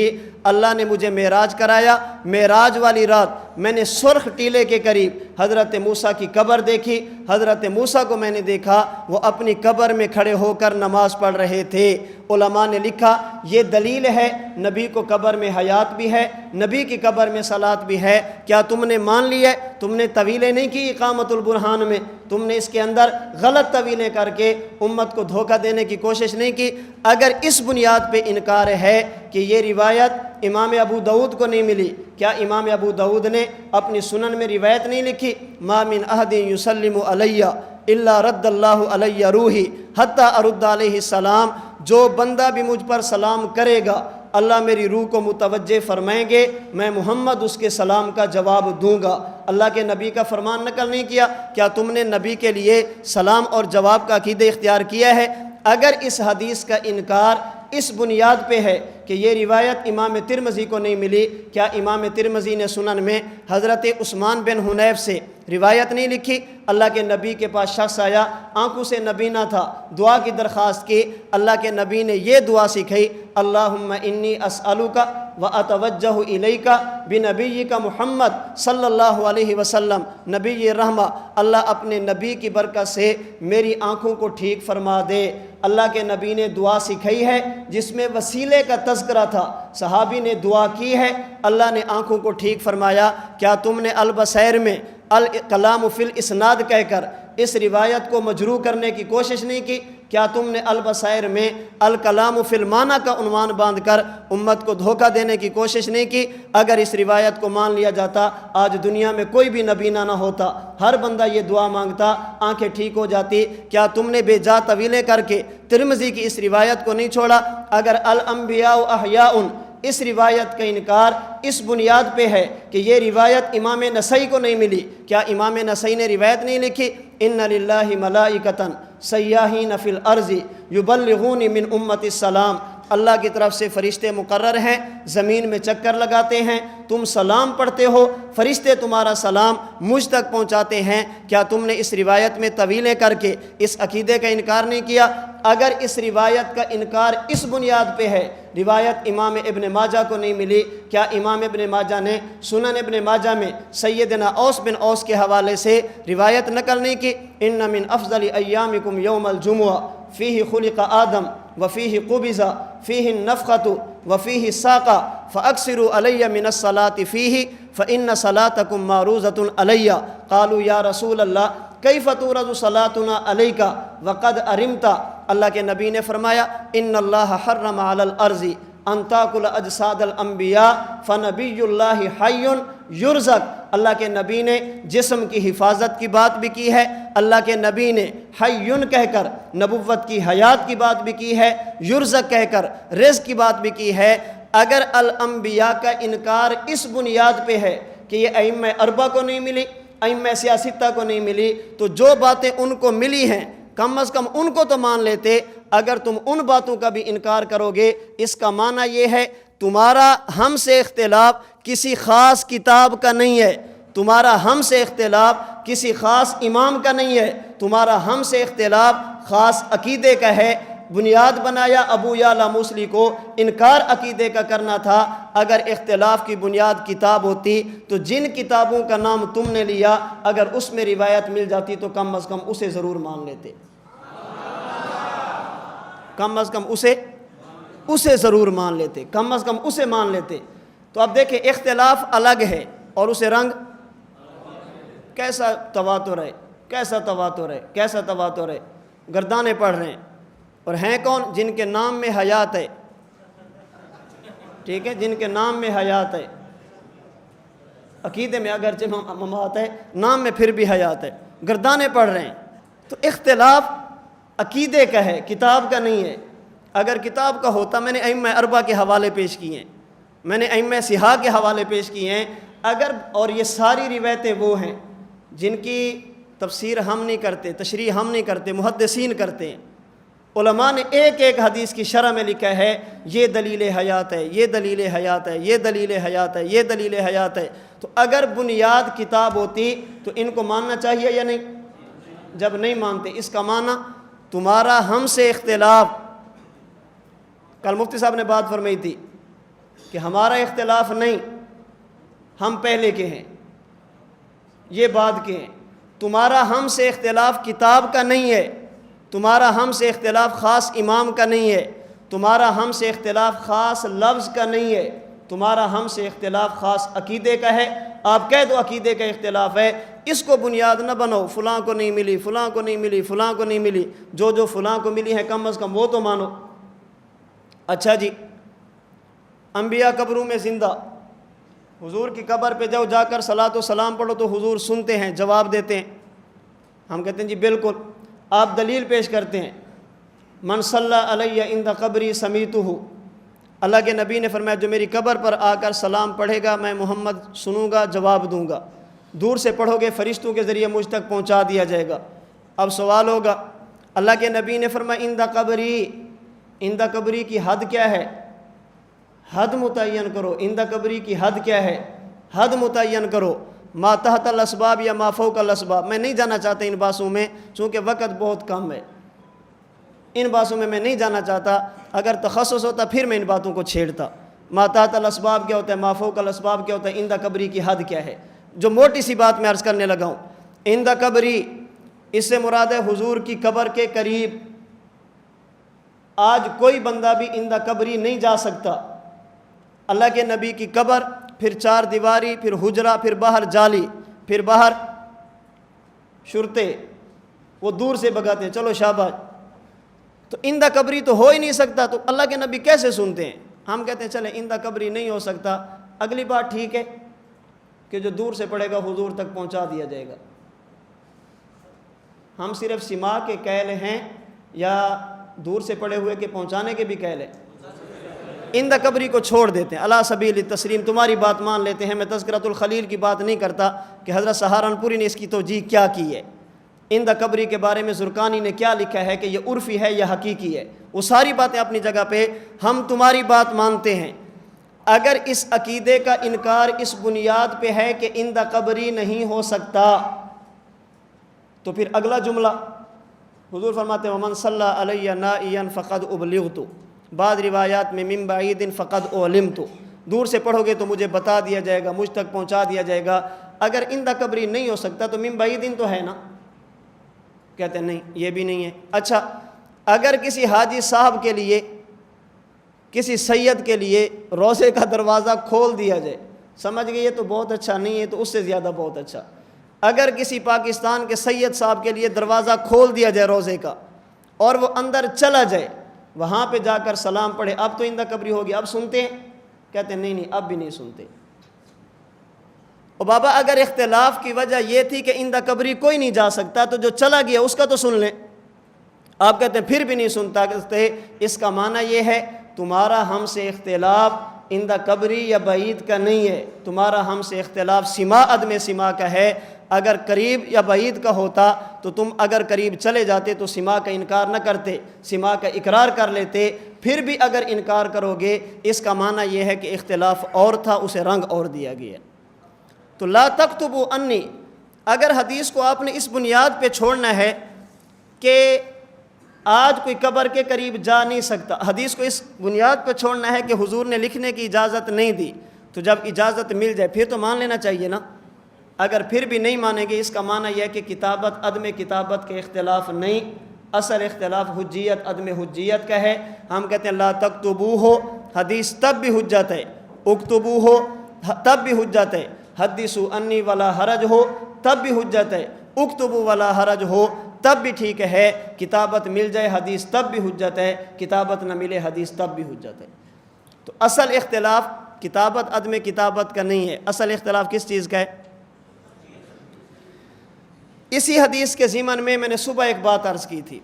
اللہ نے مجھے معراج کرایا، معراج والی رات میں نے سرخ ٹیلے کے قریب حضرت موسیٰ کی قبر دیکھی، حضرت موسیٰ کو میں نے دیکھا وہ اپنی قبر میں کھڑے ہو کر نماز پڑھ رہے تھے۔ علماء نے لکھا یہ دلیل ہے نبی کو قبر میں حیات بھی ہے، نبی کی قبر میں صلاۃ بھی ہے۔ کیا تم نے مان لیا؟ تم نے طویلیں نہیں کی اقامت البرہان میں، تم نے اس کے اندر غلط طویلیں کر کے امت کو دھوکہ دینے کی کوشش نہیں کی۔ اگر اس بنیاد پہ انکار ہے کہ یہ روایت امام ابو داؤد کو نہیں ملی، کیا امام ابو داؤد نے اپنی سنن میں روایت نہیں لکھی ما من احد یسلم علی الا رد اللہ علی روحی حتی ارد علیہ السلام، جو بندہ بھی مجھ پر سلام کرے گا اللہ میری روح کو متوجہ فرمائیں گے، میں محمد اس کے سلام کا جواب دوں گا۔ اللہ کے نبی کا فرمان نقل نہیں کیا، کیا تم نے نبی کے لیے سلام اور جواب کا عقیدہ اختیار کیا ہے؟ اگر اس حدیث کا انکار اس بنیاد پہ ہے کہ یہ روایت امام ترمذی کو نہیں ملی، کیا امام ترمذی نے سنن میں حضرت عثمان بن حنیف سے روایت نہیں لکھی؟ اللہ کے نبی کے پاس شخص آیا، آنکھوں سے نبینا تھا، دعا کی درخواست کی، اللہ کے نبی نے یہ دعا سکھائی اللہم انی اسألک واتوجہ الیک بنبیک محمد صلی اللہ علیہ وسلم نبی رحمہ، اللہ اپنے نبی کی برکت سے میری آنکھوں کو ٹھیک فرما دے۔ اللہ کے نبی نے دعا سکھائی ہے جس میں وسیلے کا تذکرہ تھا، صحابی نے دعا کی ہے، اللہ نے آنکھوں کو ٹھیک فرمایا۔ کیا تم نے البصیر میں الکلام فی الاسناد کہہ کر اس روایت کو مجروح کرنے کی کوشش نہیں کی؟ کیا تم نے البصائر میں الکلام فی المعنی کا عنوان باندھ کر امت کو دھوکہ دینے کی کوشش نہیں کی؟ اگر اس روایت کو مان لیا جاتا آج دنیا میں کوئی بھی نبینا نہ ہوتا، ہر بندہ یہ دعا مانگتا، آنکھیں ٹھیک ہو جاتی۔ کیا تم نے بے جا طویلیں کر کے ترمذی کی اس روایت کو نہیں چھوڑا؟ اگر الانبیاء احیاء اس روایت کا انکار اس بنیاد پہ ہے کہ یہ روایت امام نسائی کو نہیں ملی، کیا امام نسائی نے روایت نہیں لکھی ان للہ ملائکۃ سیاحین فی الارض یبلغون من امت السلام، اللہ کی طرف سے فرشتے مقرر ہیں، زمین میں چکر لگاتے ہیں، تم سلام پڑھتے ہو، فرشتے تمہارا سلام مجھ تک پہنچاتے ہیں۔ کیا تم نے اس روایت میں طویلیں کر کے اس عقیدے کا انکار نہیں کیا؟ اگر اس روایت کا انکار اس بنیاد پہ ہے روایت امام ابن ماجہ کو نہیں ملی، کیا امام ابن ماجہ نے سنن ابن ماجہ میں سیدنا اوس بن اوس کے حوالے سے روایت نقل نہیں کی ان من افضل ایامکم یوم الجمعہ فیہ خلق آدم وفیہ قبض فیہ النفخۃ وفیہ ساق فاکثروا علی من الصلاۃ فیہ فإن صلاتکم معروضۃ علی قالوا یا رسول اللہ کیف تورد صلاتنا علیک وقد ارمت، اللہ کے نبی نے فرمایا ان اللہ حرم علی الارض ان تاکل اجساد الانبیاء فنبی اللہ حی یرزق۔ اللہ کے نبی نے جسم کی حفاظت کی بات بھی کی ہے، اللہ کے نبی نے حیٌ کہہ کر نبوت کی حیات کی بات بھی کی ہے، یرزق کہہ کر رزق کی بات بھی کی ہے۔ اگر الانبیاء کا انکار اس بنیاد پہ ہے کہ یہ ائمہ اربعہ کو نہیں ملی، ائمہ سیاستہ کو نہیں ملی، تو جو باتیں ان کو ملی ہیں کم از کم ان کو تو مان لیتے۔ اگر تم ان باتوں کا بھی انکار کرو گے، اس کا معنی یہ ہے تمہارا ہم سے اختلاف کسی خاص کتاب کا نہیں ہے، تمہارا ہم سے اختلاف کسی خاص امام کا نہیں ہے، تمہارا ہم سے اختلاف خاص عقیدے کا ہے۔ بنیاد بنایا ابو یعلا موصلی کو انکار عقیدے کا کرنا تھا۔ اگر اختلاف کی بنیاد کتاب ہوتی تو جن کتابوں کا نام تم نے لیا اگر اس میں روایت مل جاتی تو کم از کم اسے ضرور مان لیتے، کم از کم اسے ضرور مان لیتے، کم از کم اسے مان لیتے۔ تو اب دیکھیں اختلاف الگ ہے اور اسے رنگ کیسا تواتر ہے، کیسا تواتر ہے، کیسا تواتر ہے۔ گردانے پڑھ رہے ہیں اور ہیں کون؟ جن کے نام میں حیات ہے، ٹھیک ہے، جن کے نام میں حیات ہے، عقیدے میں اگرچہ ممات ہے، نام میں پھر بھی حیات ہے، گردانے پڑھ رہے ہیں۔ تو اختلاف عقیدے کا ہے، کتاب کا نہیں ہے۔ اگر کتاب کا ہوتا، میں نے ائمہ اربعہ کے حوالے پیش کیے ہیں، میں نے ائمہ صحاح کے حوالے پیش کیے ہیں، اگر اور یہ ساری روایتیں وہ ہیں جن کی تفسیر ہم نہیں کرتے، تشریح ہم نہیں کرتے، محدثین کرتے ہیں۔ علماء نے ایک ایک حدیث کی شرح میں لکھا ہے یہ دلیل حیات ہے، یہ دلیل حیات ہے، یہ دلیل حیات ہے، یہ دلیل حیات ہے۔ تو اگر بنیاد کتاب ہوتی تو ان کو ماننا چاہیے یا نہیں؟ جب نہیں مانتے، اس کا معنی تمہارا ہم سے اختلاف، کل مفتی صاحب نے بات فرمائی تھی کہ ہمارا اختلاف نہیں، ہم پہلے کے ہیں، یہ بعد کے ہیں۔ تمہارا ہم سے اختلاف کتاب کا نہیں ہے، تمہارا ہم سے اختلاف خاص امام کا نہیں ہے، تمہارا ہم سے اختلاف خاص لفظ کا نہیں ہے، تمہارا ہم سے اختلاف خاص عقیدے کا ہے۔ آپ کہہ دو عقیدے کا اختلاف ہے، اس کو بنیاد نہ بنو فلاں کو نہیں ملی، فلاں کو نہیں ملی، فلاں کو نہیں ملی، جو فلاں کو ملی ہے کم از کم وہ تو مانو۔ اچھا جی، انبیاء قبروں میں زندہ، حضور کی قبر پہ جاؤ، جا کر صلاۃ و سلام پڑھو تو حضور سنتے ہیں، جواب دیتے ہیں۔ ہم کہتے ہیں جی بالکل، آپ دلیل پیش کرتے ہیں، من صلی علیہ عند قبری سمیتہ، اللہ کے نبی نے فرمایا جو میری قبر پر آ کر سلام پڑھے گا میں محمد سنوں گا، جواب دوں گا۔ دور سے پڑھو گے فرشتوں کے ذریعے مجھ تک پہنچا دیا جائے گا۔ اب سوال ہوگا، اللہ کے نبی نے فرمایا عند قبری، عند قبری کی حد کیا ہے؟ حد متعین کرو، عند قبری کی حد کیا ہے؟ حد متعین کرو، ما تحت الاسباب یا ما فوق الاسباب۔ میں نہیں جانا چاہتا ان باتوں میں، چونکہ وقت بہت کم ہے، ان باتوں میں نہیں جانا چاہتا۔ اگر تخصص ہوتا پھر میں ان باتوں کو چھیڑتا۔ ما تحت الاسباب کیا ہوتا ہے، ما فوق الاسباب کیا ہوتا ہے، عند قبری کی حد کیا ہے؟ جو موٹی سی بات میں عرض کرنے لگا ہوں، عند قبری اس سے مراد ہے حضور کی قبر کے قریب۔ آج کوئی بندہ بھی عند قبری نہیں جا سکتا۔ اللہ کے نبی کی قبر، پھر چار دیواری، پھر حجرہ، پھر باہر جالی، پھر باہر شرطے، وہ دور سے بگاتے ہیں، چلو شاباش۔ تو عند قبری تو ہو ہی نہیں سکتا، تو اللہ کے نبی کیسے سنتے ہیں؟ ہم کہتے ہیں چلیں عند قبری نہیں ہو سکتا، اگلی بات ٹھیک ہے کہ جو دور سے پڑھے گا حضور تک پہنچا دیا جائے گا۔ ہم صرف سما کے قائل ہیں یا دور سے پڑھے ہوئے کے پہنچانے کے بھی قائل ہیں؟ عند قبری کو چھوڑ دیتے ہیں، علی سبیل التسلیم، تمہاری بات مان لیتے ہیں۔ میں تذکرۃ الخلیل کی بات نہیں کرتا کہ حضرت سہارنپوری نے اس کی توجیہ کیا کی ہے، عند قبری کے بارے میں زرقانی نے کیا لکھا ہے کہ یہ عرفی ہے یا حقیقی ہے، وہ ساری باتیں اپنی جگہ پہ۔ ہم تمہاری بات مانتے ہیں۔ اگر اس عقیدے کا انکار اس بنیاد پہ ہے کہ عند قبری نہیں ہو سکتا، تو پھر اگلا جملہ حضور فرماتے ہیں ومن صلی علیہ نائیا فقد ابلغت، بعض روایات میں من بعید فقد علمت، دور سے پڑھو گے تو مجھے بتا دیا جائے گا، مجھ تک پہنچا دیا جائے گا۔ اگر عند قبری نہیں ہو سکتا تو من بعید تو ہے نا؟ کہتے ہیں نہیں، یہ بھی نہیں ہے۔ اچھا، اگر کسی حاجی صاحب کے لیے، کسی سید کے لیے روضے کا دروازہ کھول دیا جائے، سمجھ گئے یہ تو بہت اچھا، نہیں ہے تو اس سے زیادہ بہت اچھا۔ اگر کسی پاکستان کے سید صاحب کے لیے دروازہ کھول دیا جائے روضے کا اور وہ اندر چلا جائے، وہاں پہ جا کر سلام پڑھے، اب تو عند قبری ہوگی، اب سنتے ہیں؟ کہتے ہیں نہیں اب بھی نہیں سنتے۔ اور بابا اگر اختلاف کی وجہ یہ تھی کہ عند قبری کوئی نہیں جا سکتا تو جو چلا گیا اس کا تو سن لیں، آپ کہتے ہیں پھر بھی نہیں سنتا، اس کا معنی یہ ہے تمہارا ہم سے اختلاف عند قبری یا بعید کا نہیں ہے، تمہارا ہم سے اختلاف سما عدم سما کا ہے۔ اگر قریب یا بعید کا ہوتا تو تم اگر قریب چلے جاتے تو سما کا انکار نہ کرتے، سما کا اقرار کر لیتے، پھر بھی اگر انکار کرو گے اس کا معنی یہ ہے کہ اختلاف اور تھا، اسے رنگ اور دیا گیا۔ تو لا تکتبوا انی، اگر حدیث کو آپ نے اس بنیاد پہ چھوڑنا ہے کہ آج کوئی قبر کے قریب جا نہیں سکتا، حدیث کو اس بنیاد پہ چھوڑنا ہے کہ حضور نے لکھنے کی اجازت نہیں دی، تو جب اجازت مل جائے پھر تو مان لینا چاہیے نا۔ اگر پھر بھی نہیں مانیں گے اس کا معنی یہ ہے کہ کتابت عدم کتابت کے اختلاف نہیں، اصل اختلاف حجیت عدم حجیت کا ہے۔ ہم کہتے ہیں لا تکتبو ہو حدیث تب بھی حجت ہے، اکتبو ہو تب بھی حجت ہے، حدیثو انی ولا حرج ہو تب بھی حجت ہے، اکتبو ولا حرج ہو تب بھی ٹھیک ہے، کتابت مل جائے حدیث تب بھی حجت ہے، کتابت نہ ملے حدیث تب بھی حجت ہے۔ تو اصل اختلاف کتابت عدم کتابت کا نہیں ہے، اصل اختلاف کس چیز کا ہے؟ اسی حدیث کے ضمن میں نے صبح ایک بات عرض کی تھی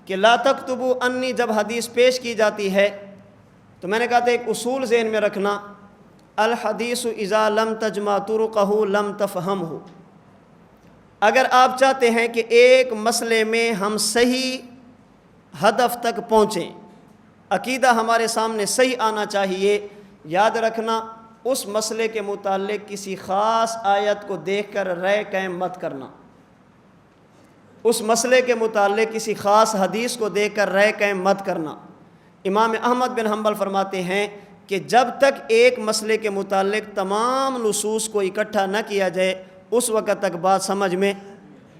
کہ لا تکتبوا انی جب حدیث پیش کی جاتی ہے تو میں نے کہا تھا ایک اصول ذہن میں رکھنا، الحدیث اذا لم تجمع طرقہ لم تفہمہ، اگر آپ چاہتے ہیں کہ ایک مسئلے میں ہم صحیح ہدف تک پہنچیں، عقیدہ ہمارے سامنے صحیح آنا چاہیے، یاد رکھنا اس مسئلے کے متعلق کسی خاص آیت کو دیکھ کر رائے قائم مت کرنا، اس مسئلے کے متعلق کسی خاص حدیث کو دیکھ کر رائے قائم مت کرنا۔ امام احمد بن حنبل فرماتے ہیں کہ جب تک ایک مسئلے کے متعلق تمام نصوص کو اکٹھا نہ کیا جائے اس وقت تک بات سمجھ میں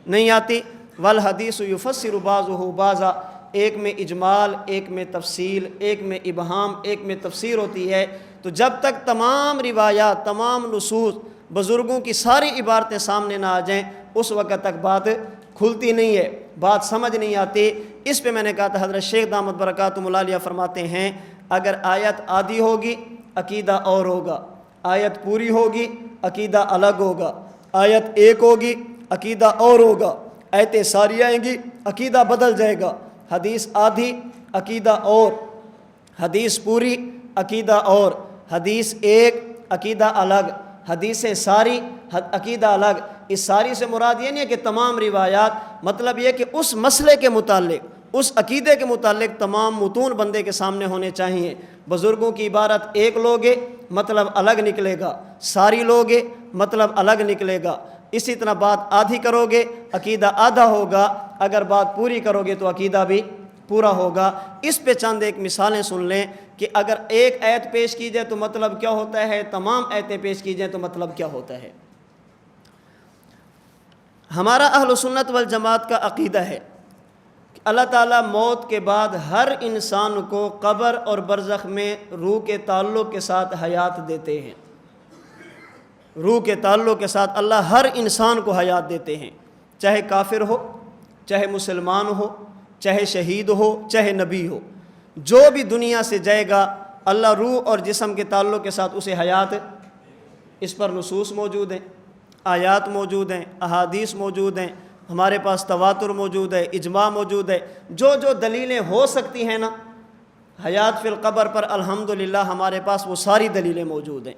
نہیں آتی۔ والحدیث یفسر بعضہ بعضا، ایک میں اجمال، ایک میں تفصیل، ایک میں ابہام، ایک میں تفسیر ہوتی ہے۔ تو جب تک تمام روایات، تمام نصوص، بزرگوں کی ساری عبارتیں سامنے نہ آ جائیں اس وقت تک بات کھلتی نہیں ہے، بات سمجھ نہیں آتی۔ اس پہ میں نے کہا تھا حضرت شیخ دامت برکاتہم العالیہ فرماتے ہیں اگر آیت آدھی ہوگی عقیدہ اور ہوگا، آیت پوری ہوگی عقیدہ الگ ہوگا، آیت ایک ہوگی عقیدہ اور ہوگا، آیتیں ساری آئیں گی عقیدہ بدل جائے گا، حدیث آدھی عقیدہ اور، حدیث پوری عقیدہ اور، حدیث ایک عقیدہ الگ، حدیثیں ساری عقیدہ الگ۔ اس ساری سے مراد یہ نہیں ہے کہ تمام روایات، مطلب یہ کہ اس مسئلے کے متعلق، اس عقیدے کے متعلق تمام متون بندے کے سامنے ہونے چاہیے۔ بزرگوں کی عبارت ایک لوگے مطلب الگ نکلے گا، ساری لوگے مطلب الگ نکلے گا۔ اسی طرح بات آدھی کرو گے عقیدہ آدھا ہوگا، اگر بات پوری کرو گے تو عقیدہ بھی پورا ہوگا۔ اس پہ چند ایک مثالیں سن لیں کہ اگر ایک آیت پیش کی جائے تو مطلب کیا ہوتا ہے، تمام آیتیں پیش کی جائیں تو مطلب کیا ہوتا ہے۔ ہمارا اہل سنت والجماعت کا عقیدہ ہے کہ اللہ تعالیٰ موت کے بعد ہر انسان کو قبر اور برزخ میں روح کے تعلق کے ساتھ حیات دیتے ہیں، روح کے تعلق کے ساتھ اللہ ہر انسان کو حیات دیتے ہیں، چاہے کافر ہو، چاہے مسلمان ہو، چاہے شہید ہو، چاہے نبی ہو، جو بھی دنیا سے جائے گا اللہ روح اور جسم کے تعلق کے ساتھ اسے حیات، اس پر نصوص موجود ہیں، آیات موجود ہیں، احادیث موجود ہیں، ہمارے پاس تواتر موجود ہے، اجماع موجود ہے، جو جو دلیلیں ہو سکتی ہیں نا حیات فی القبر پر الحمدللہ ہمارے پاس وہ ساری دلیلیں موجود ہیں۔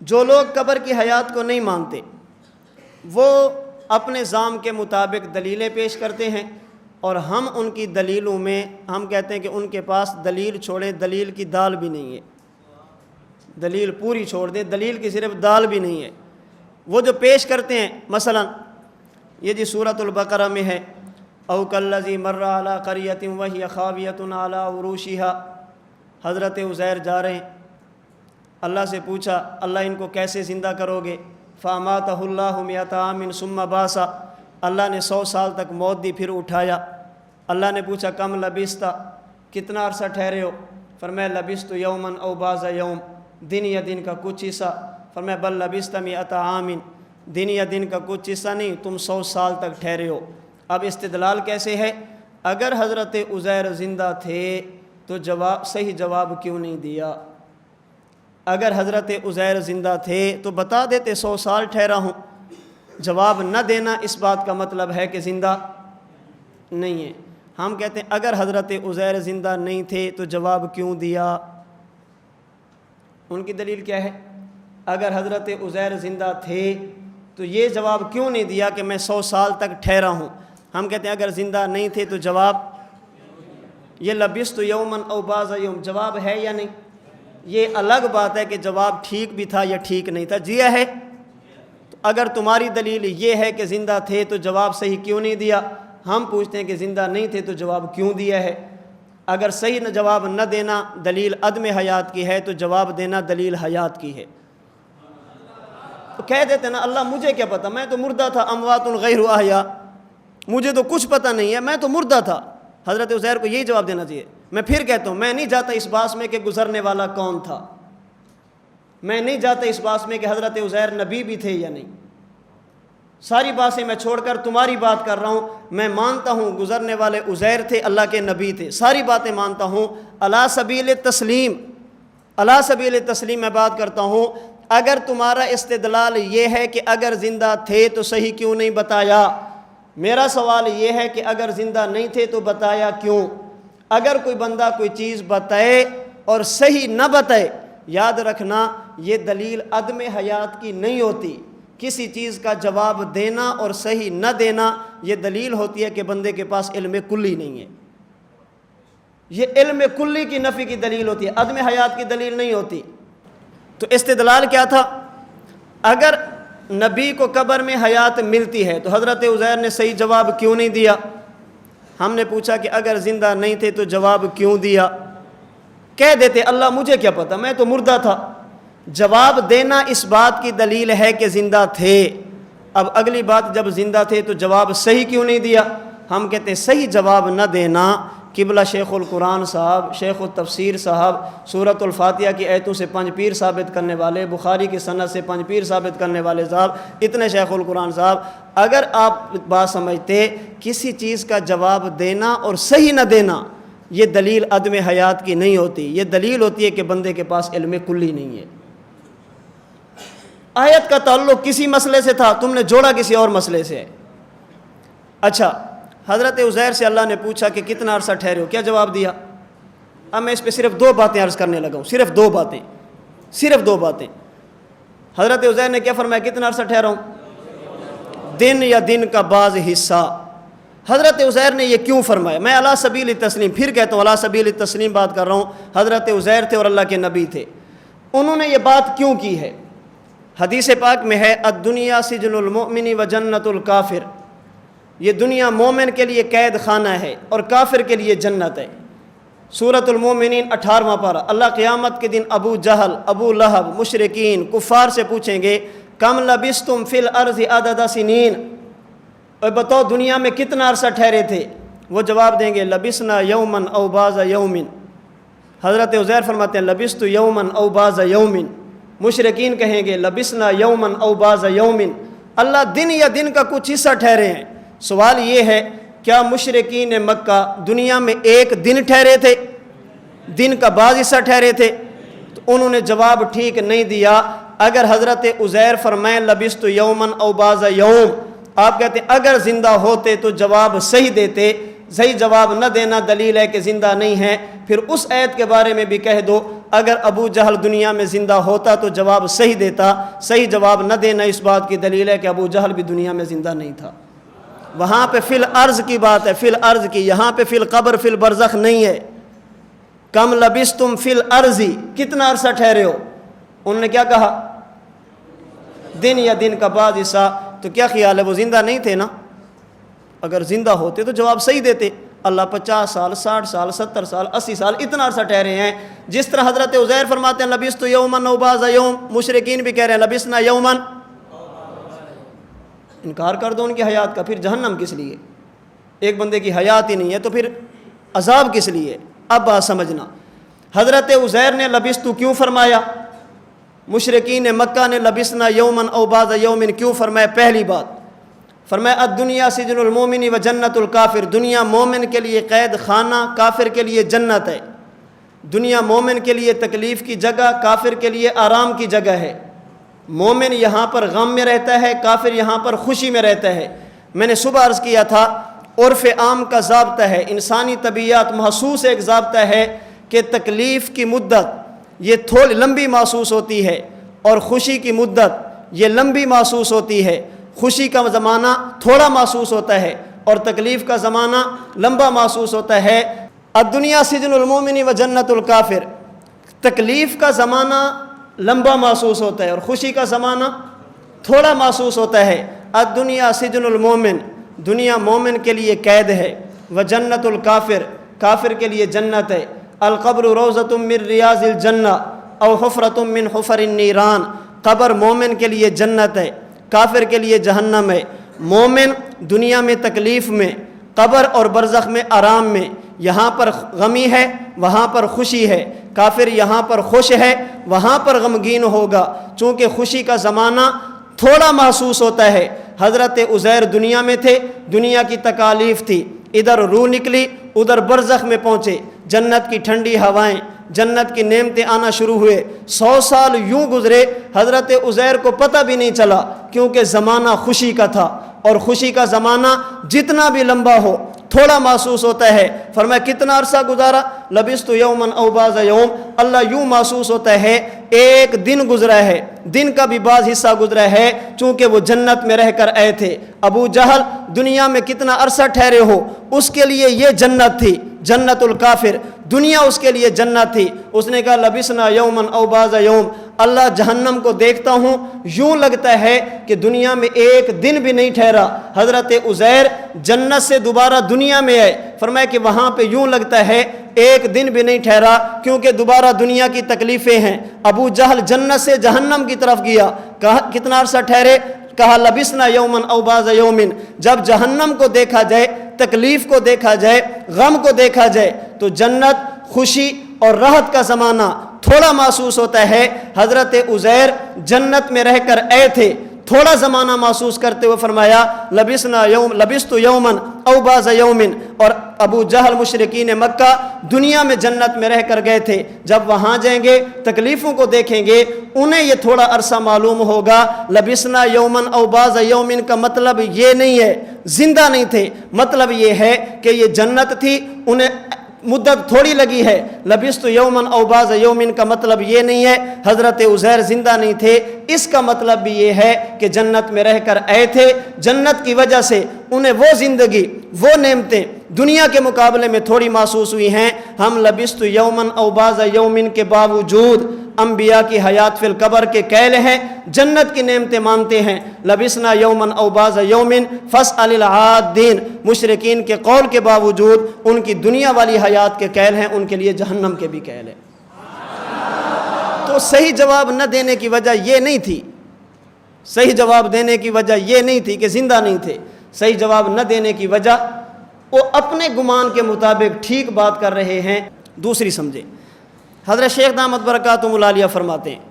جو لوگ قبر کی حیات کو نہیں مانتے وہ اپنے ذام کے مطابق دلیلیں پیش کرتے ہیں، اور ہم ان کی دلیلوں میں ہم کہتے ہیں کہ ان کے پاس دلیل چھوڑیں دلیل کی دال بھی نہیں ہے، دلیل پوری چھوڑ دیں دلیل کی صرف دال بھی نہیں ہے۔ وہ جو پیش کرتے ہیں مثلا یہ جی سورۃ البقرہ میں ہے او کالذی مر علی قریۃ وہی خاویۃ علی عروشها، حضرت عزیر جا رہے ہیں، اللہ سے پوچھا اللہ ان کو کیسے زندہ کرو گے، فاماتہ اللہ مئۃ عام ثم بعثہ، اللہ نے 100 سال تک موت دی پھر اٹھایا۔ اللہ نے پوچھا کم لبثت، کتنا عرصہ ٹھہرے ہو، فرمایا لبثت یوما او بعض یوم، دن یا دن کا کچھ حصہ، فرمایا بل لبثت مئۃ عام، دن یا دن کا کچھ حصہ نہیں تم 100 سال تک ٹھہرے ہو۔ اب استدلال کیسے ہے، اگر حضرت عزیر زندہ تھے تو صحیح جواب کیوں نہیں دیا؟ اگر حضرت عزیر زندہ تھے تو بتا دیتے 100 سال ٹھہرا ہوں۔ جواب نہ دینا اس بات کا مطلب ہے کہ زندہ نہیں ہے۔ ہم کہتے ہیں اگر حضرت عزیر زندہ نہیں تھے تو جواب کیوں دیا؟ ان کی دلیل کیا ہے؟ اگر حضرت عزیر زندہ تھے تو یہ جواب کیوں نہیں دیا کہ میں 100 سال تک ٹھہرا ہوں؟ ہم کہتے ہیں اگر زندہ نہیں تھے تو جواب یہ لبثت یومن او بعض یوم جواب ہے یا نہیں؟ یہ الگ بات ہے کہ جواب ٹھیک بھی تھا یا ٹھیک نہیں تھا، جیا ہے۔ تو اگر تمہاری دلیل یہ ہے کہ زندہ تھے تو جواب صحیح کیوں نہیں دیا؟ ہم پوچھتے ہیں کہ زندہ نہیں تھے تو جواب کیوں دیا ہے؟ اگر صحیح جواب نہ دینا دلیل عدم حیات کی ہے تو جواب دینا دلیل حیات کی ہے۔ تو کہہ دیتے نا اللہ مجھے کیا پتہ، میں تو مردہ تھا، اموات غیر احیاء، مجھے تو کچھ پتہ نہیں ہے، میں تو مردہ تھا۔ حضرت عزیر کو یہی جواب دینا چاہیے۔ میں پھر کہتا ہوں میں نہیں جاتا اس بات میں کہ گزرنے والا کون تھا، میں نہیں جاتا اس بات میں کہ حضرت عزیر نبی بھی تھے یا نہیں، ساری باتیں میں چھوڑ کر تمہاری بات کر رہا ہوں۔ میں مانتا ہوں گزرنے والے عزیر تھے، اللہ کے نبی تھے، ساری باتیں مانتا ہوں، علی سبیل تسلیم، علی سبیل تسلیم میں بات کرتا ہوں۔ اگر تمہارا استدلال یہ ہے کہ اگر زندہ تھے تو صحیح کیوں نہیں بتایا، میرا سوال یہ ہے کہ اگر زندہ نہیں تھے تو بتایا کیوں؟ اگر کوئی بندہ کوئی چیز بتائے اور صحیح نہ بتائے، یاد رکھنا یہ دلیل عدم حیات کی نہیں ہوتی۔ کسی چیز کا جواب دینا اور صحیح نہ دینا یہ دلیل ہوتی ہے کہ بندے کے پاس علم کلی نہیں ہے، یہ علم کلی کی نفی کی دلیل ہوتی ہے، عدم حیات کی دلیل نہیں ہوتی۔ تو استدلال کیا تھا؟ اگر نبی کو قبر میں حیات ملتی ہے تو حضرت عزیر نے صحیح جواب کیوں نہیں دیا؟ ہم نے پوچھا کہ اگر زندہ نہیں تھے تو جواب کیوں دیا؟ کہہ دیتے اللہ مجھے کیا پتہ، میں تو مردہ تھا۔ جواب دینا اس بات کی دلیل ہے کہ زندہ تھے۔ اب اگلی بات، جب زندہ تھے تو جواب صحیح کیوں نہیں دیا؟ ہم کہتے ہیں صحیح جواب نہ دینا قبلہ شیخ القرآن صاحب، شیخ التفسیر صاحب، سورۃ الفاتحہ کی آیتوں سے 5 پیر ثابت کرنے والے، بخاری کی سند سے 5 پیر ثابت کرنے والے صاحب، اتنے شیخ القرآن صاحب، اگر آپ بات سمجھتے کسی چیز کا جواب دینا اور صحیح نہ دینا یہ دلیل عدم حیات کی نہیں ہوتی، یہ دلیل ہوتی ہے کہ بندے کے پاس علم کلی نہیں ہے۔ آیت کا تعلق کسی مسئلے سے تھا، تم نے جوڑا کسی اور مسئلے سے۔ اچھا، حضرت عزیر سے اللہ نے پوچھا کہ کتنا عرصہ ٹھہرے ہو، کیا جواب دیا؟ اب میں اس پہ صرف 2 باتیں عرض کرنے لگا ہوں، صرف 2 باتیں۔ حضرت عزیر نے کیا فرمایا؟ کتنا عرصہ ٹھہرا ہوں؟ دن یا دن کا بعض حصہ۔ حضرت عزیر نے یہ کیوں فرمایا؟ میں علی سبیل تسلیم پھر کہتا ہوں، علی سبیل تسلیم بات کر رہا ہوں۔ حضرت عزیر تھے اور اللہ کے نبی تھے، انہوں نے یہ بات کیوں کی ہے؟ حدیث پاک میں ہے الدنیا سجن المؤمن و جنت الکافر، یہ دنیا مومن کے لیے قید خانہ ہے اور کافر کے لیے جنت ہے۔ سورۃ المومنین 18واں پارہ۔ اللہ قیامت کے دن ابو جہل، ابو لہب، مشرکین، کفار سے پوچھیں گے کم لبثتم فی الارض عدد سنین، اور بتاؤ دنیا میں کتنا عرصہ ٹھہرے تھے؟ وہ جواب دیں گے لبثنا یومن او بعض یومن۔ حضرت عزیر فرماتے ہیں لبثت یومن او بعض یومن۔ مشرکین کہیں گے لبثنا یومن او بعض یومن، اللہ دن یا دن کا کچھ حصہ ٹھہرے ہیں۔ سوال یہ ہے کیا مشرکین مکہ دنیا میں ایک دن ٹھہرے تھے؟ دن کا بعض حصہ ٹھہرے تھے؟ تو انہوں نے جواب ٹھیک نہیں دیا۔ اگر حضرت عزیر فرمائیں لبثت یومن او بعض یوم، آپ کہتے ہیں اگر زندہ ہوتے تو جواب صحیح دیتے، صحیح جواب نہ دینا دلیل ہے کہ زندہ نہیں ہے۔ پھر اس آیت کے بارے میں بھی کہہ دو اگر ابو جہل دنیا میں زندہ ہوتا تو جواب صحیح دیتا، صحیح جواب نہ دینا اس بات کی دلیل ہے کہ ابو جہل بھی دنیا میں زندہ نہیں تھا۔ وہاں پہ فی الارض کی بات ہے، فی الارض کی، یہاں پہ فی القبر فی البرزخ نہیں ہے۔ کم لبثتم فی الارض، کتنا عرصہ ٹھہرے ہو؟ انہوں نے کیا کہا؟ دن یا دن کا بعض حصہ۔ تو کیا خیال ہے وہ زندہ نہیں تھے نا؟ اگر زندہ ہوتے تو جواب صحیح دیتے۔ اللہ 50 سال، 60 سال، 70 سال، 80 سال اتنا عرصہ ٹھہرے ہیں۔ جس طرح حضرت عزیر فرماتے ہیں لبثت یومن او بعض یوم، مشرکین بھی کہہ رہے ہیں لبثنا یومن۔ انکار کر دو ان کی حیات کا، پھر جہنم کس لیے؟ ایک بندے کی حیات ہی نہیں ہے تو پھر عذاب کس لیے؟ اب بات سمجھنا، حضرت عزیر نے لبثت کیوں فرمایا؟ مشرکین مکہ نے لبثنا یومن او بعض یومن کیوں فرمایا؟ پہلی بات فرمایا الدنیا سجن المومن و جنت الکافر، دنیا مومن کے لیے قید خانہ، کافر کے لیے جنت ہے۔ دنیا مومن کے لیے تکلیف کی جگہ، کافر کے لیے آرام کی جگہ ہے۔ مومن یہاں پر غم میں رہتا ہے، کافر یہاں پر خوشی میں رہتا ہے۔ میں نے صبح عرض کیا تھا عرف عام کا ضابطہ ہے، انسانی طبیعت محسوس ایک ضابطہ ہے کہ تکلیف کی مدت یہ تھوڑی لمبی محسوس ہوتی ہے اور خوشی کی مدت یہ لمبی محسوس ہوتی ہے۔ خوشی کا زمانہ تھوڑا محسوس ہوتا ہے اور تکلیف کا زمانہ لمبا محسوس ہوتا ہے۔ الدنیا سجن المومن و جنت الکافر، تکلیف کا زمانہ لمبا محسوس ہوتا ہے اور خوشی کا زمانہ تھوڑا محسوس ہوتا ہے۔ الدنیا سجن المومن، دنیا مومن کے لیے قید ہے، و جنت الکافر، کافر کے لیے جنت ہے۔ القبر روضۃ من ریاض الجنہ او حفرۃ من حفر النیران، قبر مومن کے لیے جنت ہے، کافر کے لیے جہنم ہے۔ مومن دنیا میں تکلیف میں، قبر اور برزخ میں آرام میں، یہاں پر غمی ہے وہاں پر خوشی ہے۔ کافر یہاں پر خوش ہے وہاں پر غمگین ہوگا، چونکہ خوشی کا زمانہ تھوڑا محسوس ہوتا ہے۔ حضرت عزیر دنیا میں تھے، دنیا کی تکالیف تھی، ادھر روح نکلی ادھر برزخ میں پہنچے، جنت کی ٹھنڈی ہوائیں، جنت کی نعمتیں آنا شروع ہوئے۔ 100 سال یوں گزرے، حضرت عزیر کو پتہ بھی نہیں چلا، کیونکہ زمانہ خوشی کا تھا، اور خوشی کا زمانہ جتنا بھی لمبا ہو تھوڑا محسوس ہوتا ہے۔ فرمایا کتنا عرصہ گزارا؟ لبثت یوما او بعض یوم، اللہ یوں محسوس ہوتا ہے ایک دن گزرا ہے، دن کا بھی بعض حصہ گزرا ہے، چونکہ وہ جنت میں رہ کر آئے تھے۔ ابو جہل دنیا میں کتنا عرصہ ٹھہرے ہو، اس کے لیے یہ جنت تھی، جنت الکافر، دنیا اس کے لیے جنت تھی۔ اس نے کہا لبثنا یوما او بعض یوم، اللہ جہنم کو دیکھتا ہوں یوں لگتا ہے کہ دنیا میں ایک دن بھی نہیں ٹھہرا۔ حضرت عزیر جنت سے دوبارہ دنیا میں آئے، فرمایا کہ وہاں پہ یوں لگتا ہے ایک دن بھی نہیں ٹھہرا، کیونکہ دوبارہ دنیا کی تکلیفیں ہیں۔ ابو جہل جنت سے جہنم کی طرف گیا، کہا کتنا عرصہ ٹھہرے؟ کہا لبثنا یوما او بعض یوم۔ جب جہنم کو دیکھا جائے، تکلیف کو دیکھا جائے، غم کو دیکھا جائے، تو جنت، خوشی اور راحت کا زمانہ تھوڑا محسوس ہوتا ہے۔ حضرت عزیر جنت میں رہ کر آئے تھے، تھوڑا زمانہ محسوس کرتے ہوئے فرمایا لبثت یوما او بعض یوم۔ اور ابو جہل مشرکین مکہ دنیا میں جنت میں رہ کر گئے تھے، جب وہاں جائیں گے تکلیفوں کو دیکھیں گے انہیں یہ تھوڑا عرصہ معلوم ہوگا۔ لبثنا یوما او بعض یوم کا مطلب یہ نہیں ہے زندہ نہیں تھے، مطلب یہ ہے کہ یہ جنت تھی، انہیں مدت تھوڑی لگی ہے۔ لبثت یوما او بعض یوم کا مطلب یہ نہیں ہے حضرت عزیر زندہ نہیں تھے، اس کا مطلب بھی یہ ہے کہ جنت میں رہ کر آئے تھے، جنت کی وجہ سے انہیں وہ زندگی، وہ نعمتیں دنیا کے مقابلے میں تھوڑی محسوس ہوئی ہیں۔ ہم لبثت یوما او بعض یوم کے باوجود انبیاء کی حیات فی القبر کے قیل ہیں، جنت کی نعمتیں مانتے ہیں۔ لبثنا یوما او بعض یوم فاسأل العادین، مشرکین کے قول کے باوجود ان کی دنیا والی حیات کے قیل ہیں، ان کے لیے جہنم کے بھی قیل ہیں۔ تو صحیح جواب نہ دینے کی وجہ یہ نہیں تھی، صحیح جواب دینے کی وجہ یہ نہیں تھی کہ زندہ نہیں تھے، صحیح جواب نہ دینے کی وجہ وہ اپنے گمان کے مطابق ٹھیک بات کر رہے ہیں۔ دوسری سمجھیں، حضرت شیخ دامت برکاتہم العالیہ فرماتے ہیں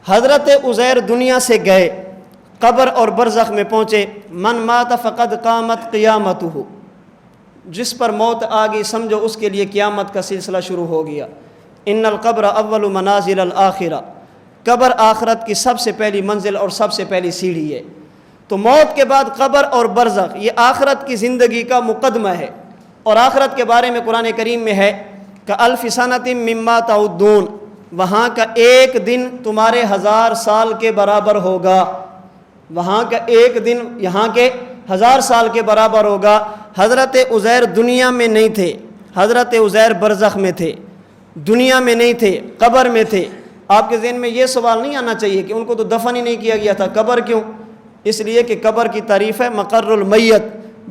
حضرت عزیر دنیا سے گئے، قبر اور برزخ میں پہنچے، من مات فقد قامت قیامتہ، جس پر موت آ گئی سمجھو اس کے لیے قیامت کا سلسلہ شروع ہو گیا۔ ان القبر اول منازل الآخرہ، قبر آخرت کی سب سے پہلی منزل اور سب سے پہلی سیڑھی ہے۔ تو موت کے بعد قبر اور برزخ یہ آخرت کی زندگی کا مقدمہ ہے، اور آخرت کے بارے میں قرآن کریم میں ہے کہ الف سنۃ مما تعدون، وہاں کا ایک دن تمہارے 1000 سال کے برابر ہوگا، وہاں کا ایک دن یہاں کے 1000 سال کے برابر ہوگا۔ حضرت عزیر دنیا میں نہیں تھے، حضرت عزیر برزخ میں تھے، دنیا میں نہیں تھے، قبر میں تھے۔ آپ کے ذہن میں یہ سوال نہیں آنا چاہیے کہ ان کو تو دفن ہی نہیں کیا گیا تھا، قبر کیوں؟ اس لیے کہ قبر کی تعریف ہے مقر المیت،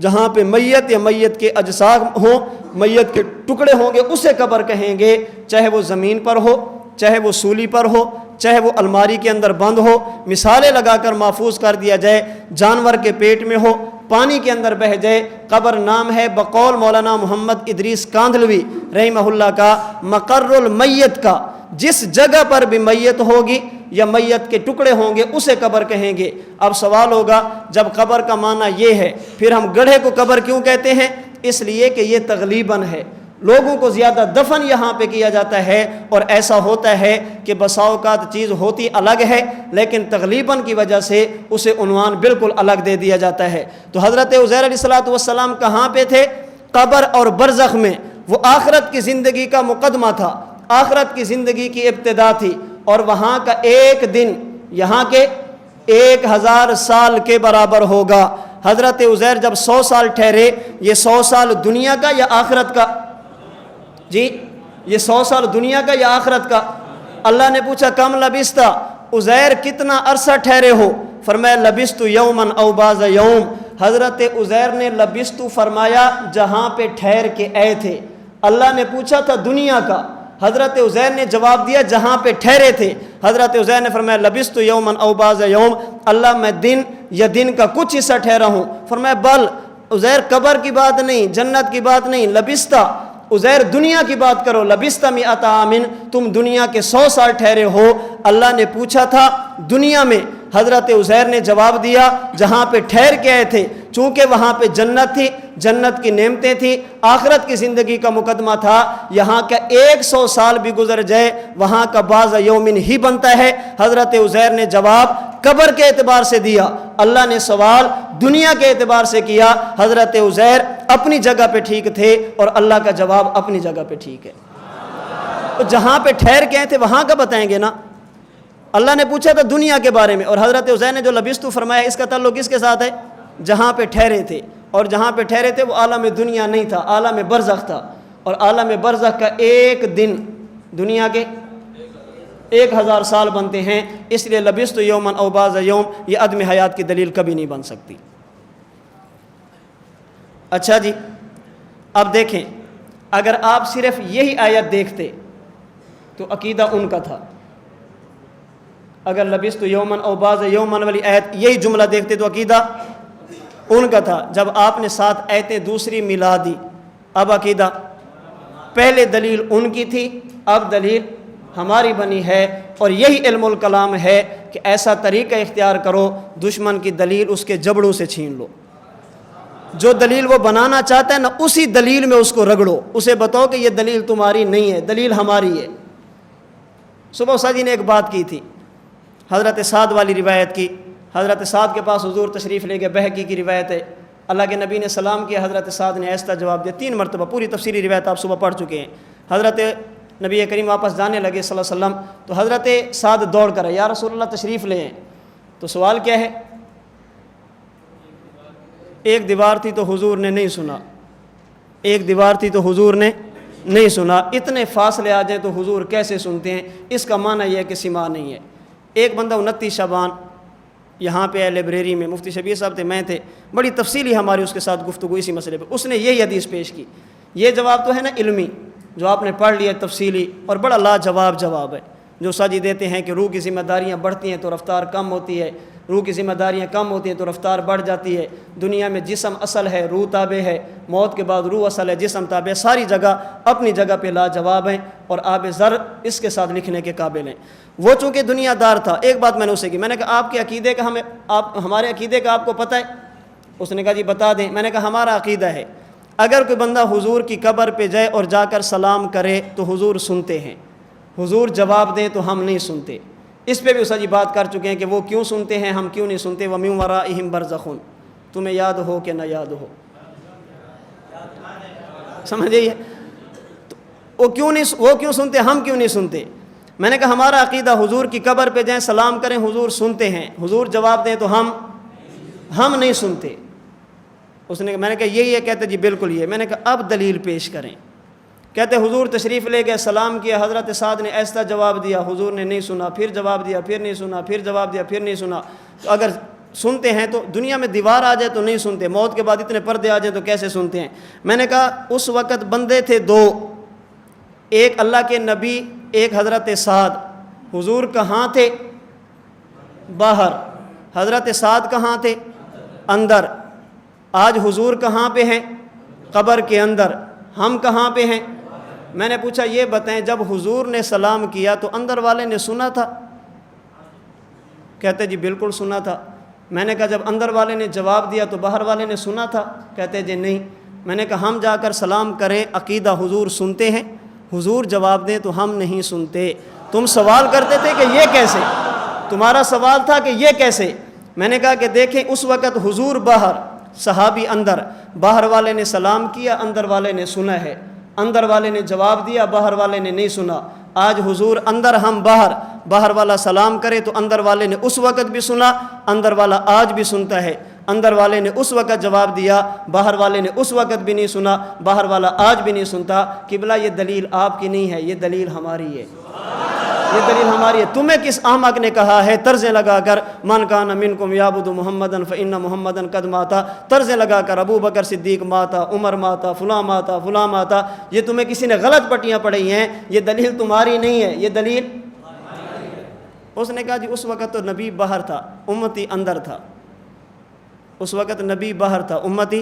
جہاں پہ میت یا میت کے اجزاء ہوں، میت کے ٹکڑے ہوں گے، اسے قبر کہیں گے، چاہے وہ زمین پر ہو، چاہے وہ سولی پر ہو، چاہے وہ الماری کے اندر بند ہو، مثالیں لگا کر محفوظ کر دیا جائے، جانور کے پیٹ میں ہو، پانی کے اندر بہہ جائے۔ قبر نام ہے بقول مولانا محمد ادریس کاندھلوی رحمہ اللہ کا مقر المیت کا، جس جگہ پر بھی میت ہوگی یا میت کے ٹکڑے ہوں گے اسے قبر کہیں گے۔ اب سوال ہوگا جب قبر کا معنی یہ ہے پھر ہم گڑھے کو قبر کیوں کہتے ہیں؟ اس لیے کہ یہ تغلیباً ہے، لوگوں کو زیادہ دفن یہاں پہ کیا جاتا ہے، اور ایسا ہوتا ہے کہ بسا اوقات چیز ہوتی الگ ہے لیکن تغلیباً کی وجہ سے اسے عنوان بالکل الگ دے دیا جاتا ہے۔ تو حضرت عزیر علیہ السلام کہاں پہ تھے؟ قبر اور برزخ میں۔ وہ آخرت کی زندگی کا مقدمہ تھا، آخرت کی زندگی کی ابتدا تھی، اور وہاں کا ایک دن یہاں کے 1000 سال کے برابر ہوگا۔ حضرت عزیر جب 100 سال ٹھہرے، یہ 100 سال دنیا کا یا آخرت کا؟ جی یہ 100 سال دنیا کا یا آخرت کا؟ اللہ نے پوچھا کم لبثت، عزیر کتنا عرصہ ٹھہرے ہو؟ فرمایا لبثت یوما او بعض یوم۔ حضرت عزیر نے لبثت فرمایا جہاں پہ ٹھہر کے آئے تھے۔ اللہ نے پوچھا تھا دنیا کا، حضرت عزیر نے جواب دیا جہاں پہ ٹھہرے تھے۔ حضرت عزیر نے فرمایا لبثت یوما او بعض یوم، اللہ میں دن یا دن کا کچھ حصہ ٹھہرا ہوں۔ فرمایا بل، عزیر قبر کی بات نہیں، جنت کی بات نہیں، لبثت عزیر دنیا کی بات کرو، لبثت مئۃ عام، تم دنیا کے 100 سال ٹھہرے ہو۔ اللہ نے پوچھا تھا دنیا میں، حضرت عزیر نے جواب دیا جہاں پہ ٹھہر کے آئے تھے، چونکہ وہاں پہ جنت تھی، جنت کی نعمتیں تھیں، آخرت کی زندگی کا مقدمہ تھا، یہاں کا 100 سال بھی گزر جائے وہاں کا بعض یومن ہی بنتا ہے۔ حضرت عزیر نے جواب قبر کے اعتبار سے دیا، اللہ نے سوال دنیا کے اعتبار سے کیا۔ حضرت عزیر اپنی جگہ پہ ٹھیک تھے اور اللہ کا جواب اپنی جگہ پہ ٹھیک ہے۔ تو جہاں پہ ٹھہر کے آئے تھے وہاں کا بتائیں گے نا، اللہ نے پوچھا تھا دنیا کے بارے میں، اور حضرت عزیر نے جو لبثت فرمایا اس کا تعلق کس کے ساتھ ہے؟ جہاں پہ ٹھہرے تھے، اور جہاں پہ ٹھہرے تھے وہ عالم دنیا نہیں تھا، عالم برزخ تھا، اور عالم برزخ کا ایک دن دنیا کے 1000 سال بنتے ہیں، اس لیے لبثت یوما او بعض یوم یہ عدم حیات کی دلیل کبھی نہیں بن سکتی۔ اچھا جی، اب دیکھیں اگر آپ صرف یہی آیت دیکھتے تو عقیدہ ان کا تھا، اگر لبثت یوما او بعض یوما والی آیت یہی جملہ دیکھتے تو عقیدہ ان کا تھا۔ جب آپ نے 7 آیتیں دوسری ملا دی، اب عقیدہ پہلے دلیل ان کی تھی، اب دلیل ہماری بنی ہے، اور یہی علم الکلام ہے کہ ایسا طریقہ اختیار کرو دشمن کی دلیل اس کے جبڑوں سے چھین لو، جو دلیل وہ بنانا چاہتا ہے نا اسی دلیل میں اس کو رگڑو، اسے بتاؤ کہ یہ دلیل تمہاری نہیں ہے، دلیل ہماری ہے۔ صبح سا جی نے ایک بات کی تھی، حضرت سعد والی روایت کی، حضرت سعد کے پاس حضور تشریف لے گئے، بہقی کی روایت ہے، اللہ کے نبی نے سلام کیا، حضرت سعد نے ایسا جواب دیا، 3 مرتبہ، پوری تفصیلی روایت آپ صبح پڑھ چکے ہیں۔ حضرت نبی کریم واپس جانے لگے صلی اللہ علیہ وسلم، تو حضرت سعد دوڑ کر یا رسول اللہ تشریف لے ہیں، تو سوال کیا ہے؟ ایک دیوار تھی تو حضور نے نہیں سنا، ایک دیوار تھی تو حضور نے نہیں سنا، اتنے فاصلے آ جائیں تو حضور کیسے سنتے ہیں؟ اس کا معنی یہ ہے کہ سماع نہیں ہے۔ ایک بندہ 29 شعبان یہاں پہ ہے لائبریری میں، مفتی شبیر صاحب تھے، میں تھے، بڑی تفصیلی ہماری اس کے ساتھ گفتگو اسی مسئلے پہ، اس نے یہی حدیث پیش کی۔ یہ جواب تو ہے نا علمی، جو آپ نے پڑھ لیا تفصیلی، اور بڑا لاجواب جواب ہے، جو ساجی دیتے ہیں کہ روح کی ذمہ داریاں بڑھتی ہیں تو رفتار کم ہوتی ہے، روح کی ذمہ داریاں کم ہوتی ہیں تو رفتار بڑھ جاتی ہے، دنیا میں جسم اصل ہے، روح تابع ہے، موت کے بعد روح اصل ہے، جسم تابع ہے، ساری جگہ اپنی جگہ پہ لاجواب ہیں، اور آب زر اس کے ساتھ لکھنے کے قابل ہیں۔ وہ چونکہ دنیا دار تھا، ایک بات میں نے اسے کی، میں نے کہا آپ کے عقیدے کا ہمارے عقیدے کا آپ کو پتہ ہے؟ اس نے کہا جی بتا دیں۔ میں نے کہا ہمارا عقیدہ ہے اگر کوئی بندہ حضور کی قبر پہ جائے اور جا کر سلام کرے تو حضور سنتے ہیں، حضور جواب دیں تو ہم نہیں سنتے۔ اس پہ بھی اسا جی بات کر چکے ہیں کہ وہ کیوں سنتے ہیں، ہم کیوں نہیں سنتے۔ وَمِن وَرَائِهِمْ بَرْزَخٌ، تمہیں یاد ہو کہ نہ یاد ہو، سمجھ گئی ہے؟ وہ کیوں سنتے، ہم کیوں نہیں سنتے؟ میں نے کہا ہمارا عقیدہ حضور کی قبر پہ جائیں سلام کریں حضور سنتے ہیں، حضور جواب دیں تو ہم نہیں سنتے۔ میں نے کہا یہی ہے؟ کہتے جی بالکل یہ۔ میں نے کہا اب دلیل پیش کریں۔ کہتے حضور تشریف لے گئے، سلام کیا، حضرت سعد نے ایسا جواب دیا، حضور نے نہیں سنا، پھر جواب دیا، پھر نہیں سنا، پھر جواب دیا، پھر نہیں سنا۔ تو اگر سنتے ہیں تو دنیا میں دیوار آ جائے تو نہیں سنتے، موت کے بعد اتنے پردے آ جائیں تو کیسے سنتے ہیں؟ میں نے کہا اس وقت بندے تھے 2، ایک اللہ کے نبی، ایک حضرت سعد۔ حضور کہاں تھے؟ باہر۔ حضرت سعد کہاں تھے؟ اندر۔ آج حضور کہاں پہ ہیں؟ قبر کے اندر۔ ہم کہاں پہ ہیں؟ میں نے پوچھا یہ بتائیں جب حضور نے سلام کیا تو اندر والے نے سنا تھا؟ کہتے جی بالکل سنا تھا۔ میں نے کہا جب اندر والے نے جواب دیا تو باہر والے نے سنا تھا؟ کہتے جی نہیں۔ میں نے کہا ہم جا کر سلام کریں، عقیدہ حضور سنتے ہیں، حضور جواب دیں تو ہم نہیں سنتے۔ تم سوال کرتے تھے کہ یہ کیسے، تمہارا سوال تھا کہ یہ کیسے۔ میں نے کہا کہ دیکھیں اس وقت حضور باہر، صحابی اندر، باہر والے نے سلام کیا، اندر والے نے سنا ہے، اندر والے نے جواب دیا، باہر والے نے نہیں سنا۔ آج حضور اندر، ہم باہر، باہر والا سلام کرے تو اندر والے نے اس وقت بھی سنا، اندر والا آج بھی سنتا ہے۔ اندر والے نے اس وقت جواب دیا، باہر والے نے اس وقت بھی نہیں سنا، باہر والا آج بھی نہیں سنتا۔ قبلہ یہ دلیل آپ کی نہیں ہے، یہ دلیل ہماری ہے، یہ دلیل ہماری ہے۔ تمہیں کس احمق نے کہا ہے طرزیں لگا کر من کان منکم یعبد محمدن فإن محمدن قد ماتا، طرزیں لگا کر ابو بکر صدیق ماتا، عمر ماتا، فلاں ماتا، فلاں ماتا، یہ تمہیں کسی نے غلط پٹیاں پڑھی ہیں، یہ دلیل تمہاری نہیں ہے، یہ دلیل۔ اس نے کہا جی اس وقت تو نبی باہر تھا، امتی اندر تھا، اس وقت نبی باہر تھا، امتی۔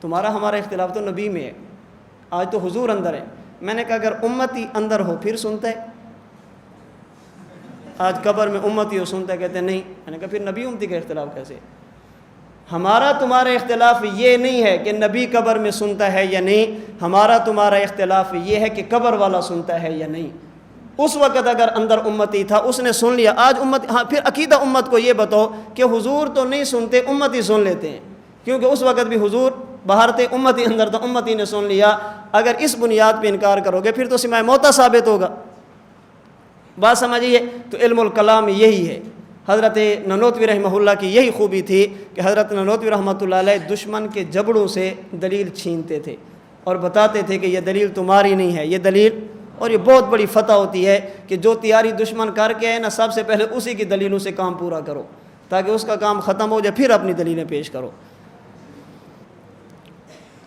تمہارا ہمارا اختلاف تو نبی میں ہے، آج تو حضور اندر ہے۔ میں نے کہا اگر امتی اندر ہو پھر سنتا ہے، آج قبر میں امتی ہو سنتا ہے، کہتے ہیں نہیں۔ میں نے کہا پھر نبی امتی کا اختلاف کیسے؟ ہمارا تمہارا اختلاف یہ نہیں ہے کہ نبی قبر میں سنتا ہے یا نہیں، ہمارا تمہارا اختلاف یہ ہے کہ قبر والا سنتا ہے یا نہیں۔ اس وقت اگر اندر امتی تھا اس نے سن لیا، آج امت، ہاں پھر عقیدہ امت کو یہ بتاؤ کہ حضور تو نہیں سنتے، امتی سن لیتے ہیں، کیونکہ اس وقت بھی حضور باہر تھے، امتی اندر تھا، امتی نے سن لیا۔ اگر اس بنیاد پہ انکار کرو گے پھر تو سماع موتا ثابت ہوگا۔ بات سمجھیے، تو علم الکلام یہی ہے۔ حضرت ننوتوی رحمہ اللہ کی یہی خوبی تھی کہ حضرت ننوتوی رحمۃ اللہ علیہ دشمن کے جبڑوں سے دلیل چھینتے تھے اور بتاتے تھے کہ یہ دلیل تمہاری نہیں ہے، یہ دلیل۔ اور یہ بہت بڑی فتح ہوتی ہے کہ جو تیاری دشمن کر کے ہے نا، سب سے پہلے اسی کی دلیلوں سے کام پورا کرو تاکہ اس کا کام ختم ہو جائے، پھر اپنی دلیلیں پیش کرو۔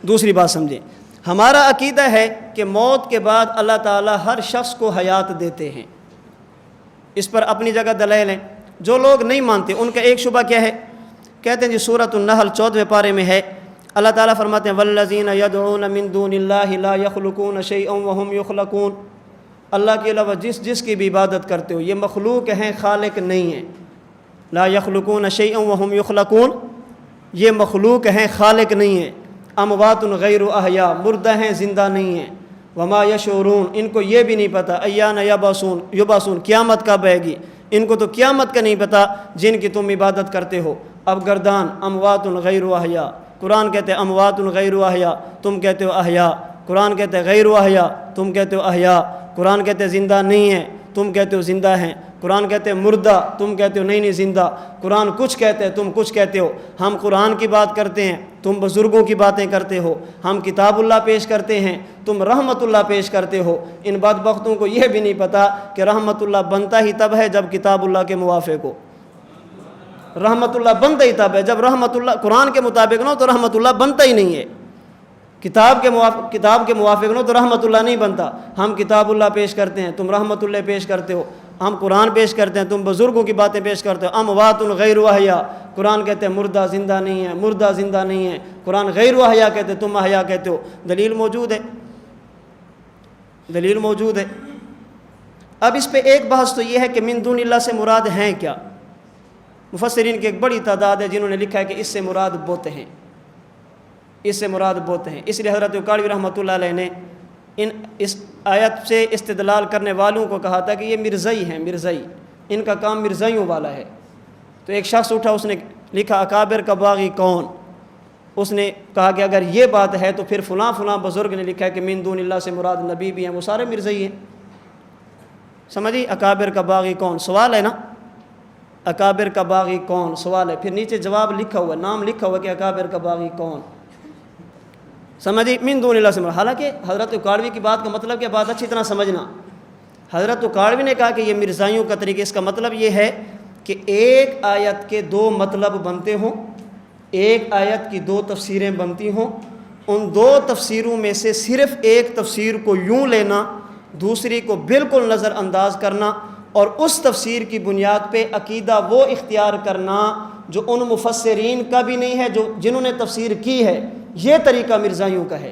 دوسری بات سمجھیں، ہمارا عقیدہ ہے کہ موت کے بعد اللہ تعالیٰ ہر شخص کو حیات دیتے ہیں، اس پر اپنی جگہ دلائل ہیں۔ جو لوگ نہیں مانتے ان کا ایک شبہ کیا ہے؟ کہتے ہیں جی سورۃ النحل 14ویں پارے میں ہے، اللہ تعالیٰ فرماتے ہیں والذین یدعون من دون اللہ لا یخلقون شیئا وہم یخلقون۔ اللہ کے علاوہ جس کی بھی عبادت کرتے ہو یہ مخلوق ہیں، خالق نہیں ہیں۔ لا یخلقون شیئا وہم یخلقون، یہ مخلوق ہیں، خالق نہیں ہیں۔ اموات غیر احیاء، مردہ ہیں، زندہ نہیں ہیں۔ وما یشعرون، ان کو یہ بھی نہیں پتہ ایان یبعثون، قیامت کب آئے گی، ان کو تو قیامت کا نہیں پتہ جن کی تم عبادت کرتے ہو۔ اب گردان اموات غیر احیاء، قرآن کہتے ہیں اموات غیر احیاء، تم کہتے ہو احیاء، قرآن کہتے ہیں غیر احیاء، تم کہتے ہو احیاء، قرآن کہتے ہیں زندہ نہیں ہیں، تم کہتے ہو زندہ ہیں، قرآن کہتے ہیں مردہ، تم کہتے ہو نہیں نہیں زندہ، قرآن کچھ کہتے ہیں، تم کچھ کہتے ہو۔ ہم قرآن کی بات کرتے ہیں، تم بزرگوں کی باتیں کرتے ہو۔ ہم کتاب اللہ پیش کرتے ہیں، تم رحمت اللہ پیش کرتے ہو۔ ان بدبختوں کو یہ بھی نہیں پتہ کہ رحمت اللہ بنتا ہی تب ہے جب کتاب اللہ کے موافق ہو۔ رحمت اللہ بنتا ہی تب ہے جب رحمت اللہ قرآن کے مطابق نہ ہو تو رحمت اللہ بنتا ہی نہیں ہے۔ کتاب کے موافق نہ ہو تو رحمت اللہ نہیں بنتا۔ ہم کتاب اللہ پیش کرتے ہیں، تم رحمت اللہ پیش کرتے ہو۔ ہم قرآن پیش کرتے ہیں، تم بزرگوں کی باتیں پیش کرتے ہو۔ اموات غیر احیاء، قرآن کہتے ہیں مردہ زندہ نہیں ہے، مردہ زندہ نہیں ہے، قرآن غیر احیاء کہتے ہیں، تم احیاء کہتے ہو۔ دلیل موجود ہے، دلیل موجود ہے۔ اب اس پہ ایک بحث تو یہ ہے کہ من دون اللہ سے مراد ہیں کیا؟ مفسرین کی ایک بڑی تعداد ہے جنہوں نے لکھا ہے کہ اس سے مراد بت ہیں، اس سے مراد بت ہیں۔ اس لیے حضرت کاڑوی رحمۃ اللہ علیہ نے اس آیت سے استدلال کرنے والوں کو کہا تھا کہ یہ مرزئی ہیں، مرزئی، ان کا کام مرزائیوں والا ہے۔ تو ایک شخص اٹھا، اس نے لکھا اکابر کا باغی کون؟ اس نے کہا کہ اگر یہ بات ہے تو پھر فلاں فلاں بزرگ نے لکھا ہے کہ من دون اللہ سے مراد نبی بھی ہیں، وہ سارے مرزئی ہیں۔ سمجھی؟ اکابر کا باغی کون سوال ہے نا، اکابر کا باغی کون سوال ہے، پھر نیچے جواب لکھا ہوا، نام لکھا ہوا کہ اکابر کا باغی کون۔ سمجھی؟ من دون اللہ سے مراد۔ حالانکہ حضرت کاڑوی کی بات کا مطلب کیا، بات اچھی طرح سمجھنا۔ حضرت کاڑوی نے کہا کہ یہ مرزائیوں کا طریقہ، اس کا مطلب یہ ہے کہ ایک آیت کے دو مطلب بنتے ہوں، ایک آیت کی دو تفسیریں بنتی ہوں، ان دو تفسیروں میں سے صرف ایک تفسیر کو یوں لینا، دوسری کو بالکل نظر انداز کرنا، اور اس تفسیر کی بنیاد پہ عقیدہ وہ اختیار کرنا جو ان مفسرین کا بھی نہیں ہے، جنہوں نے تفسیر کی ہے۔ یہ طریقہ مرزائیوں کا ہے۔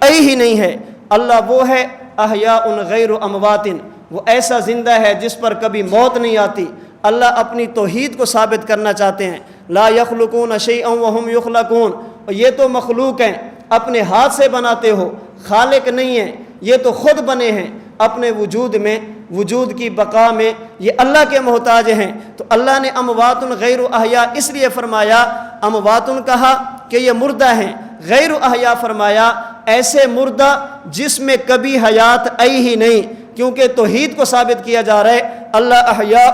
ای ہی نہیں ہے۔ اللہ وہ ہے احیاء غیر امواتن، وہ ایسا زندہ ہے جس پر کبھی موت نہیں آتی۔ اللہ اپنی توحید کو ثابت کرنا چاہتے ہیں، لا یخلقون شیئا وہم یخلقون، اور یہ تو مخلوق ہیں، اپنے ہاتھ سے بناتے ہو، خالق نہیں ہیں، یہ تو خود بنے ہیں، اپنے وجود میں، وجود کی بقا میں یہ اللہ کے محتاج ہیں۔ تو اللہ نے اموات غیر احیاء اس لیے فرمایا، اموات کہا کہ یہ مردہ ہیں، غیر احیاء فرمایا ایسے مردہ جس میں کبھی حیات آئی ہی نہیں، کیونکہ توحید کو ثابت کیا جا رہا ہے۔ اللہ احیاء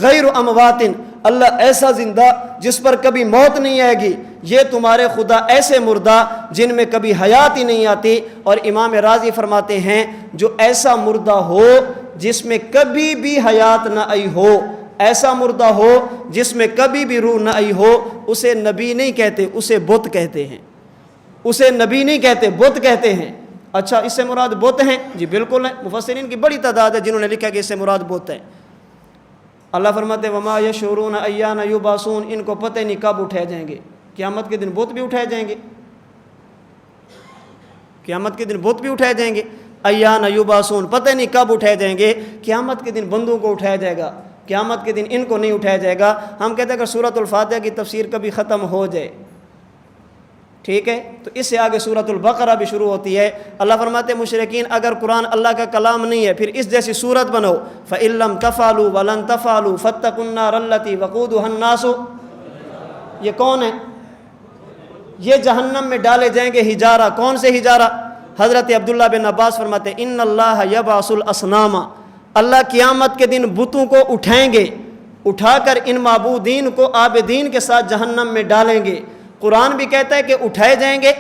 غیر اموات، اللہ ایسا زندہ جس پر کبھی موت نہیں آئے گی۔ یہ تمہارے خدا ایسے مردہ جن میں کبھی حیات ہی نہیں آتی۔ اور امام راضی فرماتے ہیں جو ایسا مردہ ہو جس میں کبھی بھی حیات نہ آئی ہو، ایسا مردہ ہو جس میں کبھی بھی روح نہ آئی ہو، اسے نبی نہیں کہتے، اسے بت کہتے ہیں، اسے نبی نہیں کہتے، بت کہتے ہیں۔ اچھا اس سے مراد بت ہیں؟ جی بالکل ہیں، مفسرین کی بڑی تعداد ہے جنہوں نے لکھا کہ اس سے مراد بت ہیں۔ اللہ فرماتے ہیں وما یشعرون ایان یبعثون، ان کو پتہ نہیں کب اٹھائے جائیں گے۔ قیامت کے دن بت بھی اٹھائے جائیں گے، قیامت کے دن بت بھی اٹھائے جائیں گے۔ ایان یبعثون، پتہ نہیں کب اٹھائے جائیں گے۔ قیامت کے دن بندوں کو اٹھایا جائے گا، قیامت کے دن ان کو نہیں اٹھایا جائے گا۔ ہم کہتے ہیں اگر سورۃ الفاتحہ کی تفسیر کبھی ختم ہو جائے، ٹھیک ہے، تو اس سے آگے سورۃ البقرہ بھی شروع ہوتی ہے۔ اللہ فرماتے ہیں مشرکین اگر قرآن اللہ کا کلام نہیں ہے پھر اس جیسی صورت بنو، فَإِن لَّمْ تَفْعَلُوا وَلَن تَفْعَلُوا فَاتَّقُوا النَّارَ الَّتِي وَقُودُهَا النَّاسُ، یہ کون ہے؟ یہ جہنم میں ڈالے جائیں گے ہجارہ۔ کون سے ہجارہ؟ حضرت عبداللہ بن عباس فرماتے ہیں ان اللہ یبعث الاصنام، اللہ قیامت کے دن بتوں کو اٹھائیں گے، اٹھا کر ان معبودین کو عابدین کے ساتھ جہنم میں ڈالیں گے۔ قرآن بھی کہتا ہے کہ اٹھائے جائیں گے،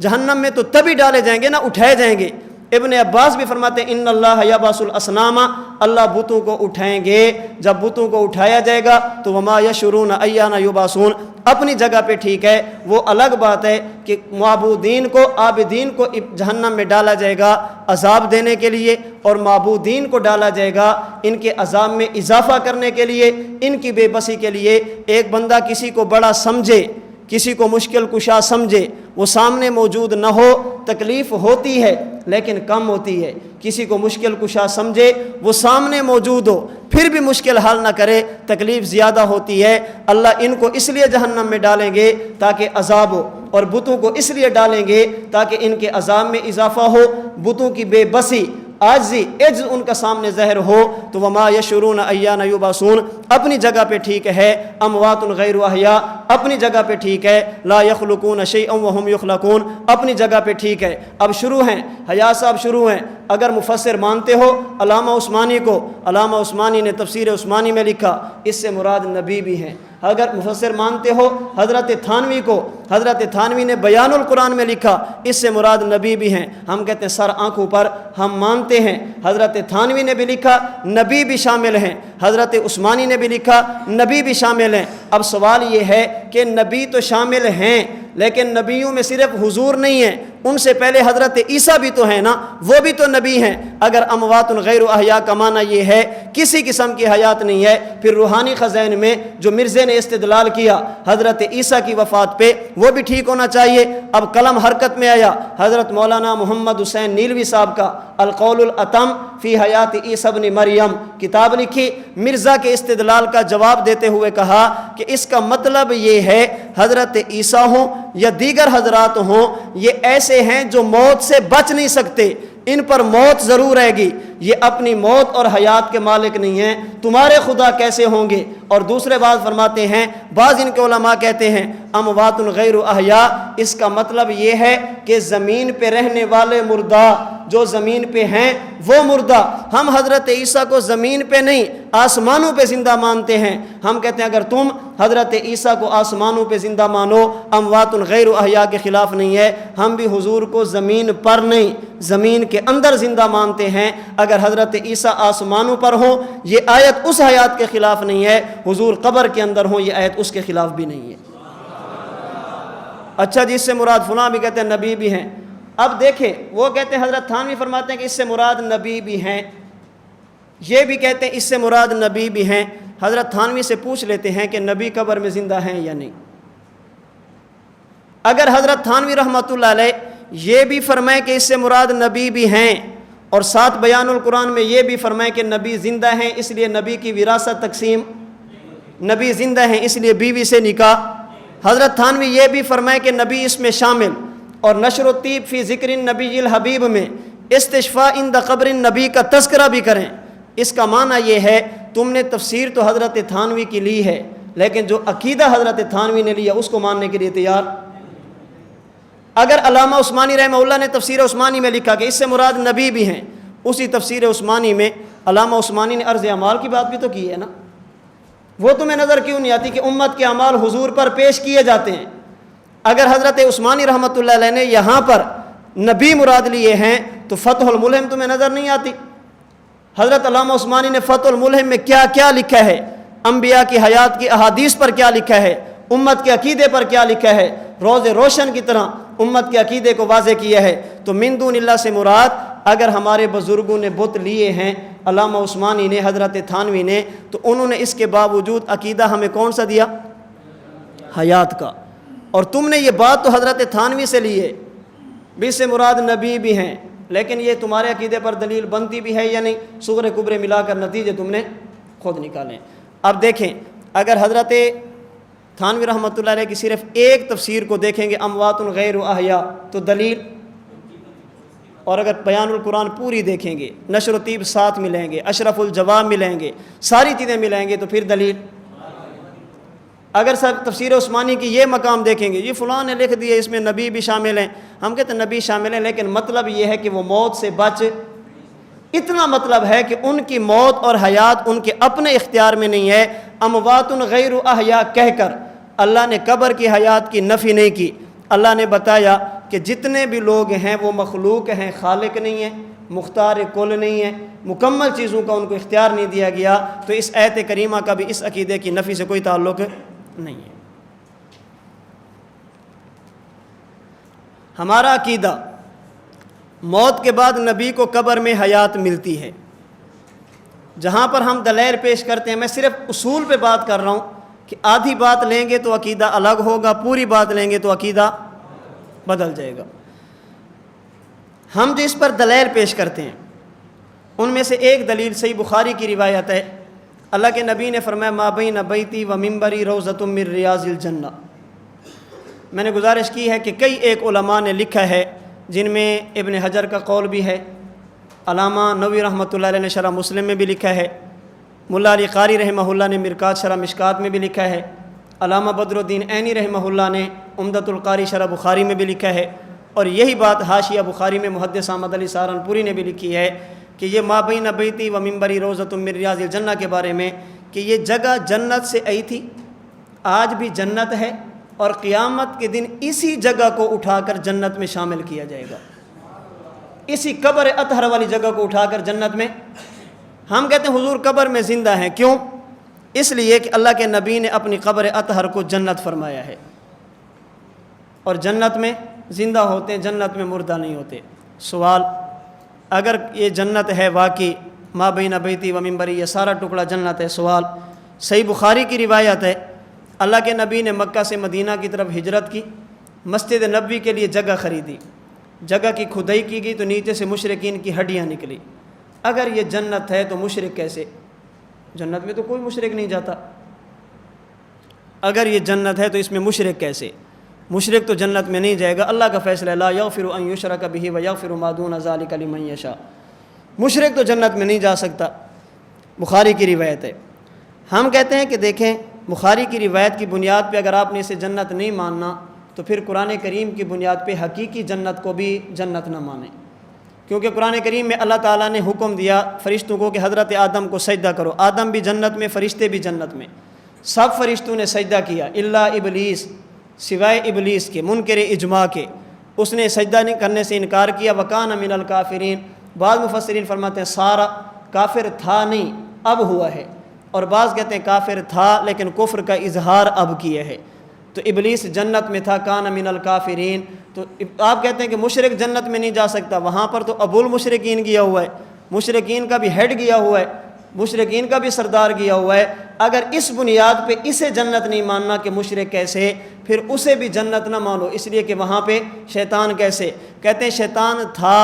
جہنم میں تو تبھی ڈالے جائیں گے نا اٹھائے جائیں گے۔ ابن عباس بھی فرماتے ہیں ان اللہ یبعث الاصنام، اللہ بتوں کو اٹھائیں گے۔ جب بتوں کو اٹھایا جائے گا تو وما یشعرون ایان یبعثون، اپنی جگہ پہ ٹھیک ہے، وہ الگ بات ہے کہ معبودین کو، عابدین کو جہنم میں ڈالا جائے گا عذاب دینے کے لیے، اور معبودین کو ڈالا جائے گا ان کے عذاب میں اضافہ کرنے کے لیے، ان کی بے بسی کے لیے۔ ایک بندہ کسی کو بڑا سمجھے، کسی کو مشکل کشا سمجھے، وہ سامنے موجود نہ ہو تکلیف ہوتی ہے لیکن کم ہوتی ہے۔ کسی کو مشکل کشا سمجھے، وہ سامنے موجود ہو پھر بھی مشکل حل نہ کرے، تکلیف زیادہ ہوتی ہے۔ اللہ ان کو اس لیے جہنم میں ڈالیں گے تاکہ عذاب ہو، اور بتوں کو اس لیے ڈالیں گے تاکہ ان کے عذاب میں اضافہ ہو۔ بتوں کی بے بسی، عاجزی، عجز ان کا سامنے ظاہر ہو۔ تو وما یشعرون ایان یبعثون اپنی جگہ پہ ٹھیک ہے، اموات غیر احیاء اپنی جگہ پہ ٹھیک ہے، لا یخلقون شیئا وہم یخلقون اپنی جگہ پہ ٹھیک ہے۔ اب شروع ہیں، حیات صاحب شروع ہیں۔ اگر مفسر مانتے ہو علامہ عثمانی کو، علامہ عثمانی نے تفسیر عثمانی میں لکھا اس سے مراد نبی بھی ہیں۔ اگر مفسر مانتے ہو حضرت تھانوی کو، حضرت تھانوی نے بیان القرآن میں لکھا اس سے مراد نبی بھی ہیں۔ ہم کہتے ہیں سر آنکھوں پر ہم مانتے ہیں، حضرت تھانوی نے بھی لکھا نبی بھی شامل ہیں، حضرت عثمانی نے بھی لکھا نبی بھی شامل ہیں۔ اب سوال یہ ہے کہ نبی تو شامل ہیں لیکن نبیوں میں صرف حضور نہیں ہیں، ان سے پہلے حضرت عیسیٰ بھی تو ہیں نا، وہ بھی تو نبی ہیں۔ اگر اموات غیر احیاء کا معنی یہ ہے کسی قسم کی حیات نہیں ہے، پھر روحانی خزائن میں جو مرزے نے استدلال کیا حضرت عیسیٰ کی وفات پہ وہ بھی ٹھیک ہونا چاہیے۔ اب قلم حرکت میں آیا، حضرت مولانا محمد حسین نیلوی صاحب کا القول الاتم فی حیات عیسیٰ ابن مریم کتاب لکھی، مرزا کے استدلال کا جواب دیتے ہوئے کہا کہ اس کا مطلب یہ ہے حضرت عیسیٰ ہوں یا دیگر حضرات ہوں، یہ ایسے ہیں جو موت سے بچ نہیں سکتے، ان پر موت ضرور آئے گی، یہ اپنی موت اور حیات کے مالک نہیں ہیں، تمہارے خدا کیسے ہوں گے؟ اور دوسرے بات فرماتے ہیں، بعض ان کے علماء کہتے ہیں اموات غیر احیاء اس کا مطلب یہ ہے کہ زمین پہ رہنے والے مردہ، جو زمین پہ ہیں وہ مردہ۔ ہم حضرت عیسیٰ کو زمین پہ نہیں آسمانوں پہ زندہ مانتے ہیں۔ ہم کہتے ہیں اگر تم حضرت عیسیٰ کو آسمانوں پہ زندہ مانو، اموات غیر احیاء کے خلاف نہیں ہے۔ ہم بھی حضور کو زمین پر نہیں، زمین کے اندر زندہ مانتے ہیں۔ اگر حضرت عیسیٰ آسمانوں پر ہوں یہ آیت اس حیات کے خلاف نہیں ہے، حضور قبر کے اندر ہوں یہ آیت اس کے خلاف بھی نہیں ہے۔ اچھا جی، اس سے مراد فلاں بھی کہتے ہیں نبی بھی ہیں۔ اب دیکھیں وہ کہتے ہیں حضرت تھانوی فرماتے ہیں کہ اس سے مراد نبی بھی ہیں، یہ بھی کہتے ہیں اس سے مراد نبی بھی ہیں۔ حضرت تھانوی سے پوچھ لیتے ہیں کہ نبی قبر میں زندہ ہیں یا نہیں۔ اگر حضرت تھانوی رحمۃ اللہ علیہ یہ بھی فرمائیں کہ اس سے مراد نبی بھی ہیں، اور ساتھ بیان القرآن میں یہ بھی فرمائیں کہ نبی زندہ ہیں، اس لیے نبی کی وراثت تقسیم، نبی زندہ ہیں اس لیے بیوی سے نکاح۔ حضرت تھانوی یہ بھی فرمائیں کہ نبی اس میں شامل، اور نشر الطیب فی ذکر النبی الحبیب میں استشفاء عند قبر النبی کا تذکرہ بھی کریں۔ اس کا معنی یہ ہے تم نے تفسیر تو حضرت تھانوی کی لی ہے، لیکن جو عقیدہ حضرت تھانوی نے لیا اس کو ماننے کے لیے تیار۔ اگر علامہ عثمانی رحمہ اللہ نے تفسیر عثمانی میں لکھا کہ اس سے مراد نبی بھی ہیں، اسی تفسیر عثمانی میں علامہ عثمانی نے عرض اعمال کی بات بھی تو کی ہے نا، وہ تمہیں نظر کیوں نہیں آتی کہ امت کے اعمال حضور پر پیش کیے جاتے ہیں؟ اگر حضرت عثمانی رحمۃ اللہ علیہ نے یہاں پر نبی مراد لیے ہیں تو فتح الملہم تمہیں نظر نہیں آتی؟ حضرت علامہ عثمانی نے فتح الملہم میں کیا کیا لکھا ہے، انبیاء کی حیات کی احادیث پر کیا لکھا ہے، امت کے عقیدے پر کیا لکھا ہے، روز روشن کی طرح امت کے عقیدے کو واضح کیا ہے۔ تو من دون اللہ سے مراد اگر ہمارے بزرگوں نے بت لیے ہیں، علامہ عثمانی نے، حضرت تھانوی نے، تو انہوں نے اس کے باوجود عقیدہ ہمیں کون سا دیا؟ حیات کا۔ اور تم نے یہ بات تو حضرت تھانوی سے لی ہے، بھی سے مراد نبی بھی ہیں، لیکن یہ تمہارے عقیدے پر دلیل بنتی بھی ہے یا نہیں؟ صغرے کبرے ملا کر نتیجے تم نے خود نکالیں۔ اب دیکھیں، اگر حضرت تھانوی رحمۃ اللہ علیہ کی صرف ایک تفسیر کو دیکھیں گے اموات غیر احیاء تو دلیل، اور اگر بیان القرآن پوری دیکھیں گے، نشر و طیب ساتھ ملیں گے، اشرف الجواب ملیں گے، ساری چیزیں ملیں گے، تو پھر دلیل۔ اگر سب تفسیر عثمانی کی یہ مقام دیکھیں گے، یہ فلاں نے لکھ دیا اس میں نبی بھی شامل ہیں، ہم کہتے ہیں نبی شامل ہیں، لیکن مطلب یہ ہے کہ وہ موت سے بچ، اتنا مطلب ہے کہ ان کی موت اور حیات ان کے اپنے اختیار میں نہیں ہے۔ اموات غیر احیاء کہہ کر اللہ نے قبر کی حیات کی نفی نہیں کی، اللہ نے بتایا کہ جتنے بھی لوگ ہیں وہ مخلوق ہیں، خالق نہیں ہیں، مختار کل نہیں ہیں، مکمل چیزوں کا ان کو اختیار نہیں دیا گیا۔ تو اس آیت کریمہ کا بھی اس عقیدے کی نفی سے کوئی تعلق نہیں ہے۔ ہمارا عقیدہ موت کے بعد نبی کو قبر میں حیات ملتی ہے۔ جہاں پر ہم دلائل پیش کرتے ہیں، میں صرف اصول پہ بات کر رہا ہوں کہ آدھی بات لیں گے تو عقیدہ الگ ہوگا، پوری بات لیں گے تو عقیدہ بدل جائے گا۔ ہم جو اس پر دلائل پیش کرتے ہیں ان میں سے ایک دلیل صحیح بخاری کی روایت ہے، اللہ کے نبی نے فرمایا ما بین بیتی و منبری روضۃ من ریاض الجنہ۔ میں نے گزارش کی ہے کہ کئی ایک علماء نے لکھا ہے، جن میں ابن حجر کا قول بھی ہے، علامہ نووی رحمۃ اللہ علیہ نے شرح مسلم میں بھی لکھا ہے، ملا علی قاری رحمہ اللہ نے مرکات شرح مشکات میں بھی لکھا ہے، علامہ بدر الدین عینی رحمہ اللہ نے عمدۃ القاری شرح بخاری میں بھی لکھا ہے، اور یہی بات حاشیہ بخاری میں محدث احمد علی سہارنپوری نے بھی لکھی ہے کہ یہ ما بین بیتی و منبری روضۃ من ریاض الجنہ کے بارے میں کہ یہ جگہ جنت سے آئی تھی، آج بھی جنت ہے، اور قیامت کے دن اسی جگہ کو اٹھا کر جنت میں شامل کیا جائے گا، اسی قبر اطہر والی جگہ کو اٹھا کر جنت میں۔ ہم کہتے ہیں حضور قبر میں زندہ ہیں، کیوں؟ اس لیے کہ اللہ کے نبی نے اپنی قبر اطہر کو جنت فرمایا ہے، اور جنت میں زندہ ہوتے ہیں، جنت میں مردہ نہیں ہوتے۔ سوال، اگر یہ جنت ہے واقعی، ما بین بیتی و منبری، یہ سارا ٹکڑا جنت ہے، سوال، صحیح بخاری کی روایت ہے اللہ کے نبی نے مکہ سے مدینہ کی طرف ہجرت کی، مسجد نبوی کے لیے جگہ خریدی، جگہ کی کھدائی کی گئی تو نیچے سے مشرکین کی ہڈیاں نکلی۔ اگر یہ جنت ہے تو مشرک کیسے؟ جنت میں تو کوئی مشرک نہیں جاتا، اگر یہ جنت ہے تو اس میں مشرک کیسے؟ مشرک تو جنت میں نہیں جائے گا، اللہ کا فیصلہ لا یغفر ان یشرک بہ ویغفر ما دون ذلک لمن یشاء، مشرک تو جنت میں نہیں جا سکتا، بخاری کی روایت ہے۔ ہم کہتے ہیں کہ دیکھیں، بخاری کی روایت کی بنیاد پہ اگر آپ نے اسے جنت نہیں ماننا تو پھر قرآن کریم کی بنیاد پہ حقیقی جنت کو بھی جنت نہ مانیں، کیونکہ قرآن کریم میں اللہ تعالیٰ نے حکم دیا فرشتوں کو کہ حضرت آدم کو سجدہ کرو، آدم بھی جنت میں، فرشتے بھی جنت میں، سب فرشتوں نے سجدہ کیا الا ابلیس، سوائے ابلیس کے، منکر اجماع کے، اس نے سجدہ نہیں کرنے سے انکار کیا، وکان من الکافرین۔ بعض مفسرین فرماتے ہیں سارا کافر تھا نہیں، اب ہوا ہے، اور بعض کہتے ہیں کافر تھا لیکن کفر کا اظہار اب کیا ہے۔ تو ابلیس جنت میں تھا، کان من الکافرین۔ تو آپ کہتے ہیں کہ مشرک جنت میں نہیں جا سکتا، وہاں پر تو ابو المشرکین گیا ہوا ہے، مشرکین کا بھی ہیڈ گیا ہوا ہے، مشرکین کا بھی سردار گیا ہوا ہے، اگر اس بنیاد پہ اسے جنت نہیں ماننا کہ مشرک کیسے، پھر اسے بھی جنت نہ مانو، اس لیے کہ وہاں پہ شیطان کیسے؟ کہتے ہیں شیطان تھا،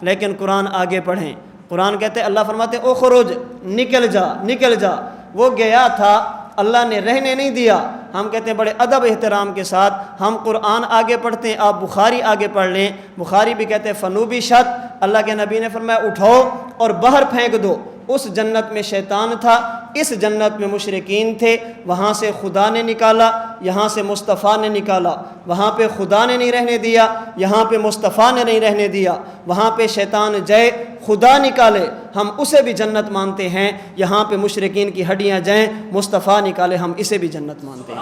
لیکن قرآن آگے پڑھیں، قرآن کہتے ہیں، اللہ فرماتے ہیں اخرج، نکل جا، نکل جا، وہ گیا تھا، اللہ نے رہنے نہیں دیا۔ ہم کہتے ہیں بڑے ادب احترام کے ساتھ ہم قرآن آگے پڑھتے ہیں، آپ بخاری آگے پڑھ لیں، بخاری بھی کہتے ہیں فنوبی شت، اللہ کے نبی نے فرمایا اٹھاؤ اور باہر پھینک دو۔ اس جنت میں شیطان تھا، اس جنت میں مشرکین تھے، وہاں سے خدا نے نکالا، یہاں سے مصطفیٰ نے نکالا، وہاں پہ خدا نے نہیں رہنے دیا، یہاں پہ مصطفیٰ نے نہیں رہنے دیا، وہاں پہ شیطان جائے خدا نکالے، ہم اسے بھی جنت مانتے ہیں، یہاں پہ مشرکین کی ہڈیاں جائیں مصطفیٰ نکالے، ہم اسے بھی جنت مانتے ہیں۔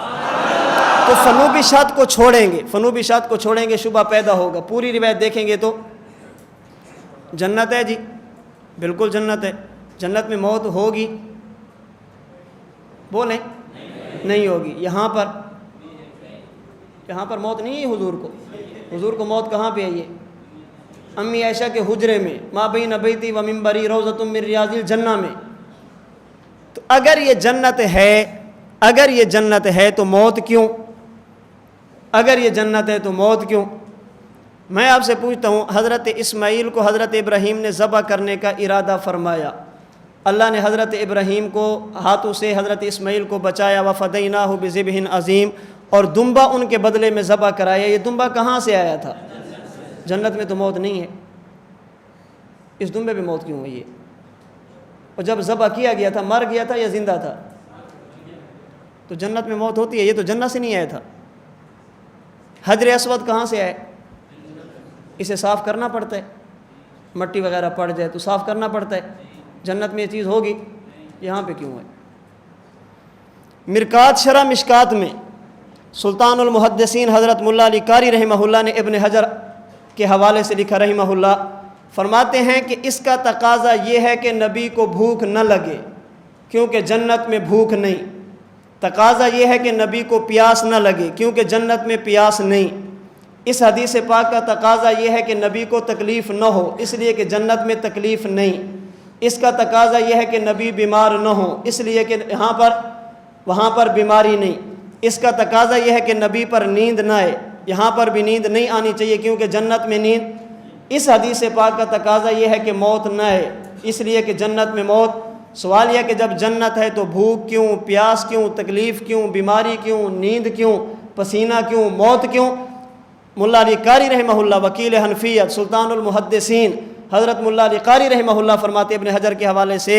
تو فنوبی شات کو چھوڑیں گے، فنوبی شات کو چھوڑیں گے، شبہ پیدا ہوگا، پوری روایت دیکھیں گے تو جنت ہے جی، بالکل جنت ہے، جنت میں موت ہوگی؟ بولیں نہیں ہوگی۔ یہاں پر موت نہیں ہے حضور کو، حضور کو موت کہاں پہ آئی ہے؟ امی عائشہ کے حجرے میں، ما بین بیتی و منبری روضۃ من ریاض الجنہ میں۔ تو اگر یہ جنت ہے تو موت کیوں؟ اگر یہ جنت ہے تو موت کیوں؟ میں آپ سے پوچھتا ہوں، حضرت اسماعیل کو حضرت ابراہیم نے ذبح کرنے کا ارادہ فرمایا، اللہ نے حضرت ابراہیم کو ہاتھوں سے حضرت اسماعیل کو بچایا، وَفَدَيْنَاهُ بِذِبْحٍ عَظِيمٍ، اور دمبا ان کے بدلے میں ذبح کرایا۔ یہ دمبا کہاں سے آیا تھا؟ جنت میں تو موت نہیں ہے، اس دمبے پہ موت کیوں ہوئی ہے؟ اور جب ذبح کیا گیا تھا مر گیا تھا یا زندہ تھا؟ تو جنت میں موت ہوتی ہے، یہ تو جنت سے نہیں آیا تھا۔ حجر اسود کہاں سے آئے؟ اسے صاف کرنا پڑتا ہے، مٹی وغیرہ پڑ جائے تو صاف کرنا پڑتا ہے، جنت میں یہ چیز ہوگی، یہاں پہ کیوں ہے؟ مرکات شرح مشکات میں سلطان المحدثین حضرت ملا علی قاری رحمہ اللہ نے ابن حجر کے حوالے سے لکھا رحمہ اللہ، فرماتے ہیں کہ اس کا تقاضا یہ ہے کہ نبی کو بھوک نہ لگے، کیونکہ جنت میں بھوک نہیں۔ تقاضا یہ ہے کہ نبی کو پیاس نہ لگے، کیونکہ جنت میں پیاس نہیں۔ اس حدیث پاک کا تقاضا یہ ہے کہ نبی کو تکلیف نہ ہو، اس لیے کہ جنت میں تکلیف نہیں۔ اس کا تقاضا یہ ہے کہ نبی بیمار نہ ہو، اس لیے کہ وہاں پر بیماری نہیں۔ اس کا تقاضا یہ ہے کہ نبی پر نیند نہ آئے، یہاں پر بھی نیند نہیں آنی چاہیے کیونکہ جنت میں نیند۔ اس حدیث پاک کا تقاضا یہ ہے کہ موت نہ آئے، اس لیے کہ جنت میں موت۔ سوال یہ کہ جب جنت ہے تو بھوک کیوں، پیاس کیوں، تکلیف کیوں، بیماری کیوں، نیند کیوں، پسینہ کیوں، موت کیوں؟ ملا علی قاری رحمہ اللہ وکیل حنفیت سلطان المحدثین حضرت ملا علی قاری رحمہ اللہ فرماتے ابن حجر کے حوالے سے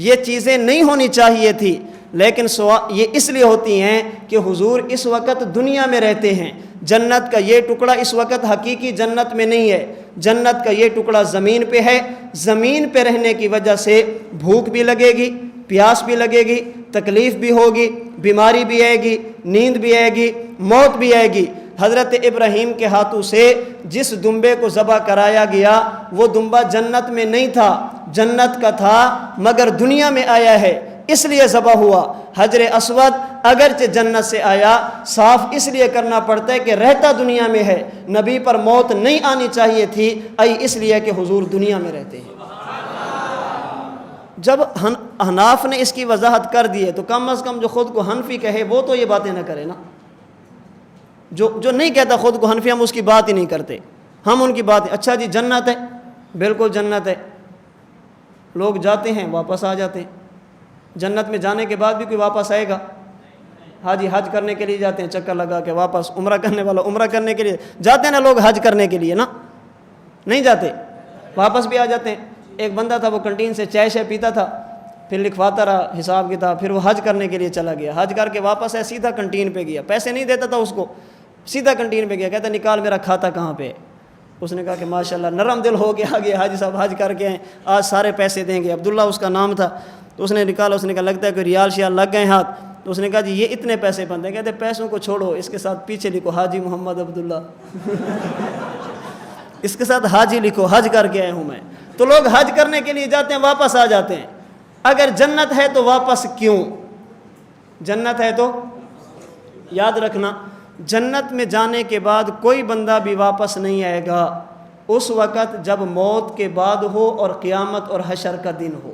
یہ چیزیں نہیں ہونی چاہیے تھی، لیکن یہ اس لیے ہوتی ہیں کہ حضور اس وقت دنیا میں رہتے ہیں، جنت کا یہ ٹکڑا اس وقت حقیقی جنت میں نہیں ہے، جنت کا یہ ٹکڑا زمین پہ ہے، زمین پہ رہنے کی وجہ سے بھوک بھی لگے گی، پیاس بھی لگے گی، تکلیف بھی ہوگی، بیماری بھی آئے گی، نیند بھی آئے گی، موت بھی آئے گی۔ حضرت ابراہیم کے ہاتھوں سے جس دمبے کو ذبح کرایا گیا وہ دمبا جنت میں نہیں تھا، جنت کا تھا مگر دنیا میں آیا ہے اس لیے ذبح ہوا۔ حجر اسود اگرچہ جنت سے آیا، صاف اس لیے کرنا پڑتا ہے کہ رہتا دنیا میں ہے، نبی پر موت نہیں آنی چاہیے تھی، اس لیے کہ حضور دنیا میں رہتے ہیں۔ جب احناف نے اس کی وضاحت کر دی ہے تو کم از کم جو خود کو حنفی کہے وہ تو یہ باتیں نہ کرے نا، جو نہیں کہتا خود کو حنفی، ہم اس کی بات ہی نہیں کرتے، ہم ان کی بات۔ اچھا جی جنت ہے، بالکل جنت ہے، لوگ جاتے ہیں واپس آ جاتے ہیں، جنت میں جانے کے بعد بھی کوئی واپس آئے گا؟ حاجی حج کرنے کے لیے جاتے ہیں چکر لگا کے واپس، عمرہ کرنے والا عمرہ کرنے کے لیے جاتے ہیں نا لوگ، حج کرنے کے لیے نا، نہیں جاتے، واپس بھی آ جاتے ہیں۔ ایک بندہ تھا وہ کنٹین سے چائے شے پیتا تھا، پھر لکھواتا رہا حساب کتاب، پھر وہ حج کرنے کے لیے چلا گیا، حج کر کے واپس ہے سیدھا کنٹین پہ گیا، پیسے نہیں دیتا تھا اس کو، سیدھا کنٹین پہ گیا، کہتا نکال میرا کھاتا کہاں پہ ہے؟ اس نے کہا کہ ماشاءاللہ نرم دل ہو گیا، آگے حاجی صاحب حج کر کے ہیں، آج سارے پیسے دیں گے، عبداللہ اس کا نام تھا، تو اس نے نکالا، اس نے کہا لگتا ہے کہ ریال شیال لگ گئے ہاتھ، تو اس نے کہا جی یہ اتنے پیسے بنتے ہیں، کہتے پیسوں کو چھوڑو، اس کے ساتھ پیچھے لکھو حاجی محمد عبداللہ اس کے ساتھ حاجی لکھو، حج کر کے آئے ہوں میں۔ تو لوگ حج کرنے کے لیے جاتے ہیں واپس آ جاتے ہیں، اگر جنت ہے تو واپس کیوں؟ جنت ہے تو یاد رکھنا جنت میں جانے کے بعد کوئی بندہ بھی واپس نہیں آئے گا، اس وقت جب موت کے بعد ہو اور قیامت اور حشر کا دن ہو۔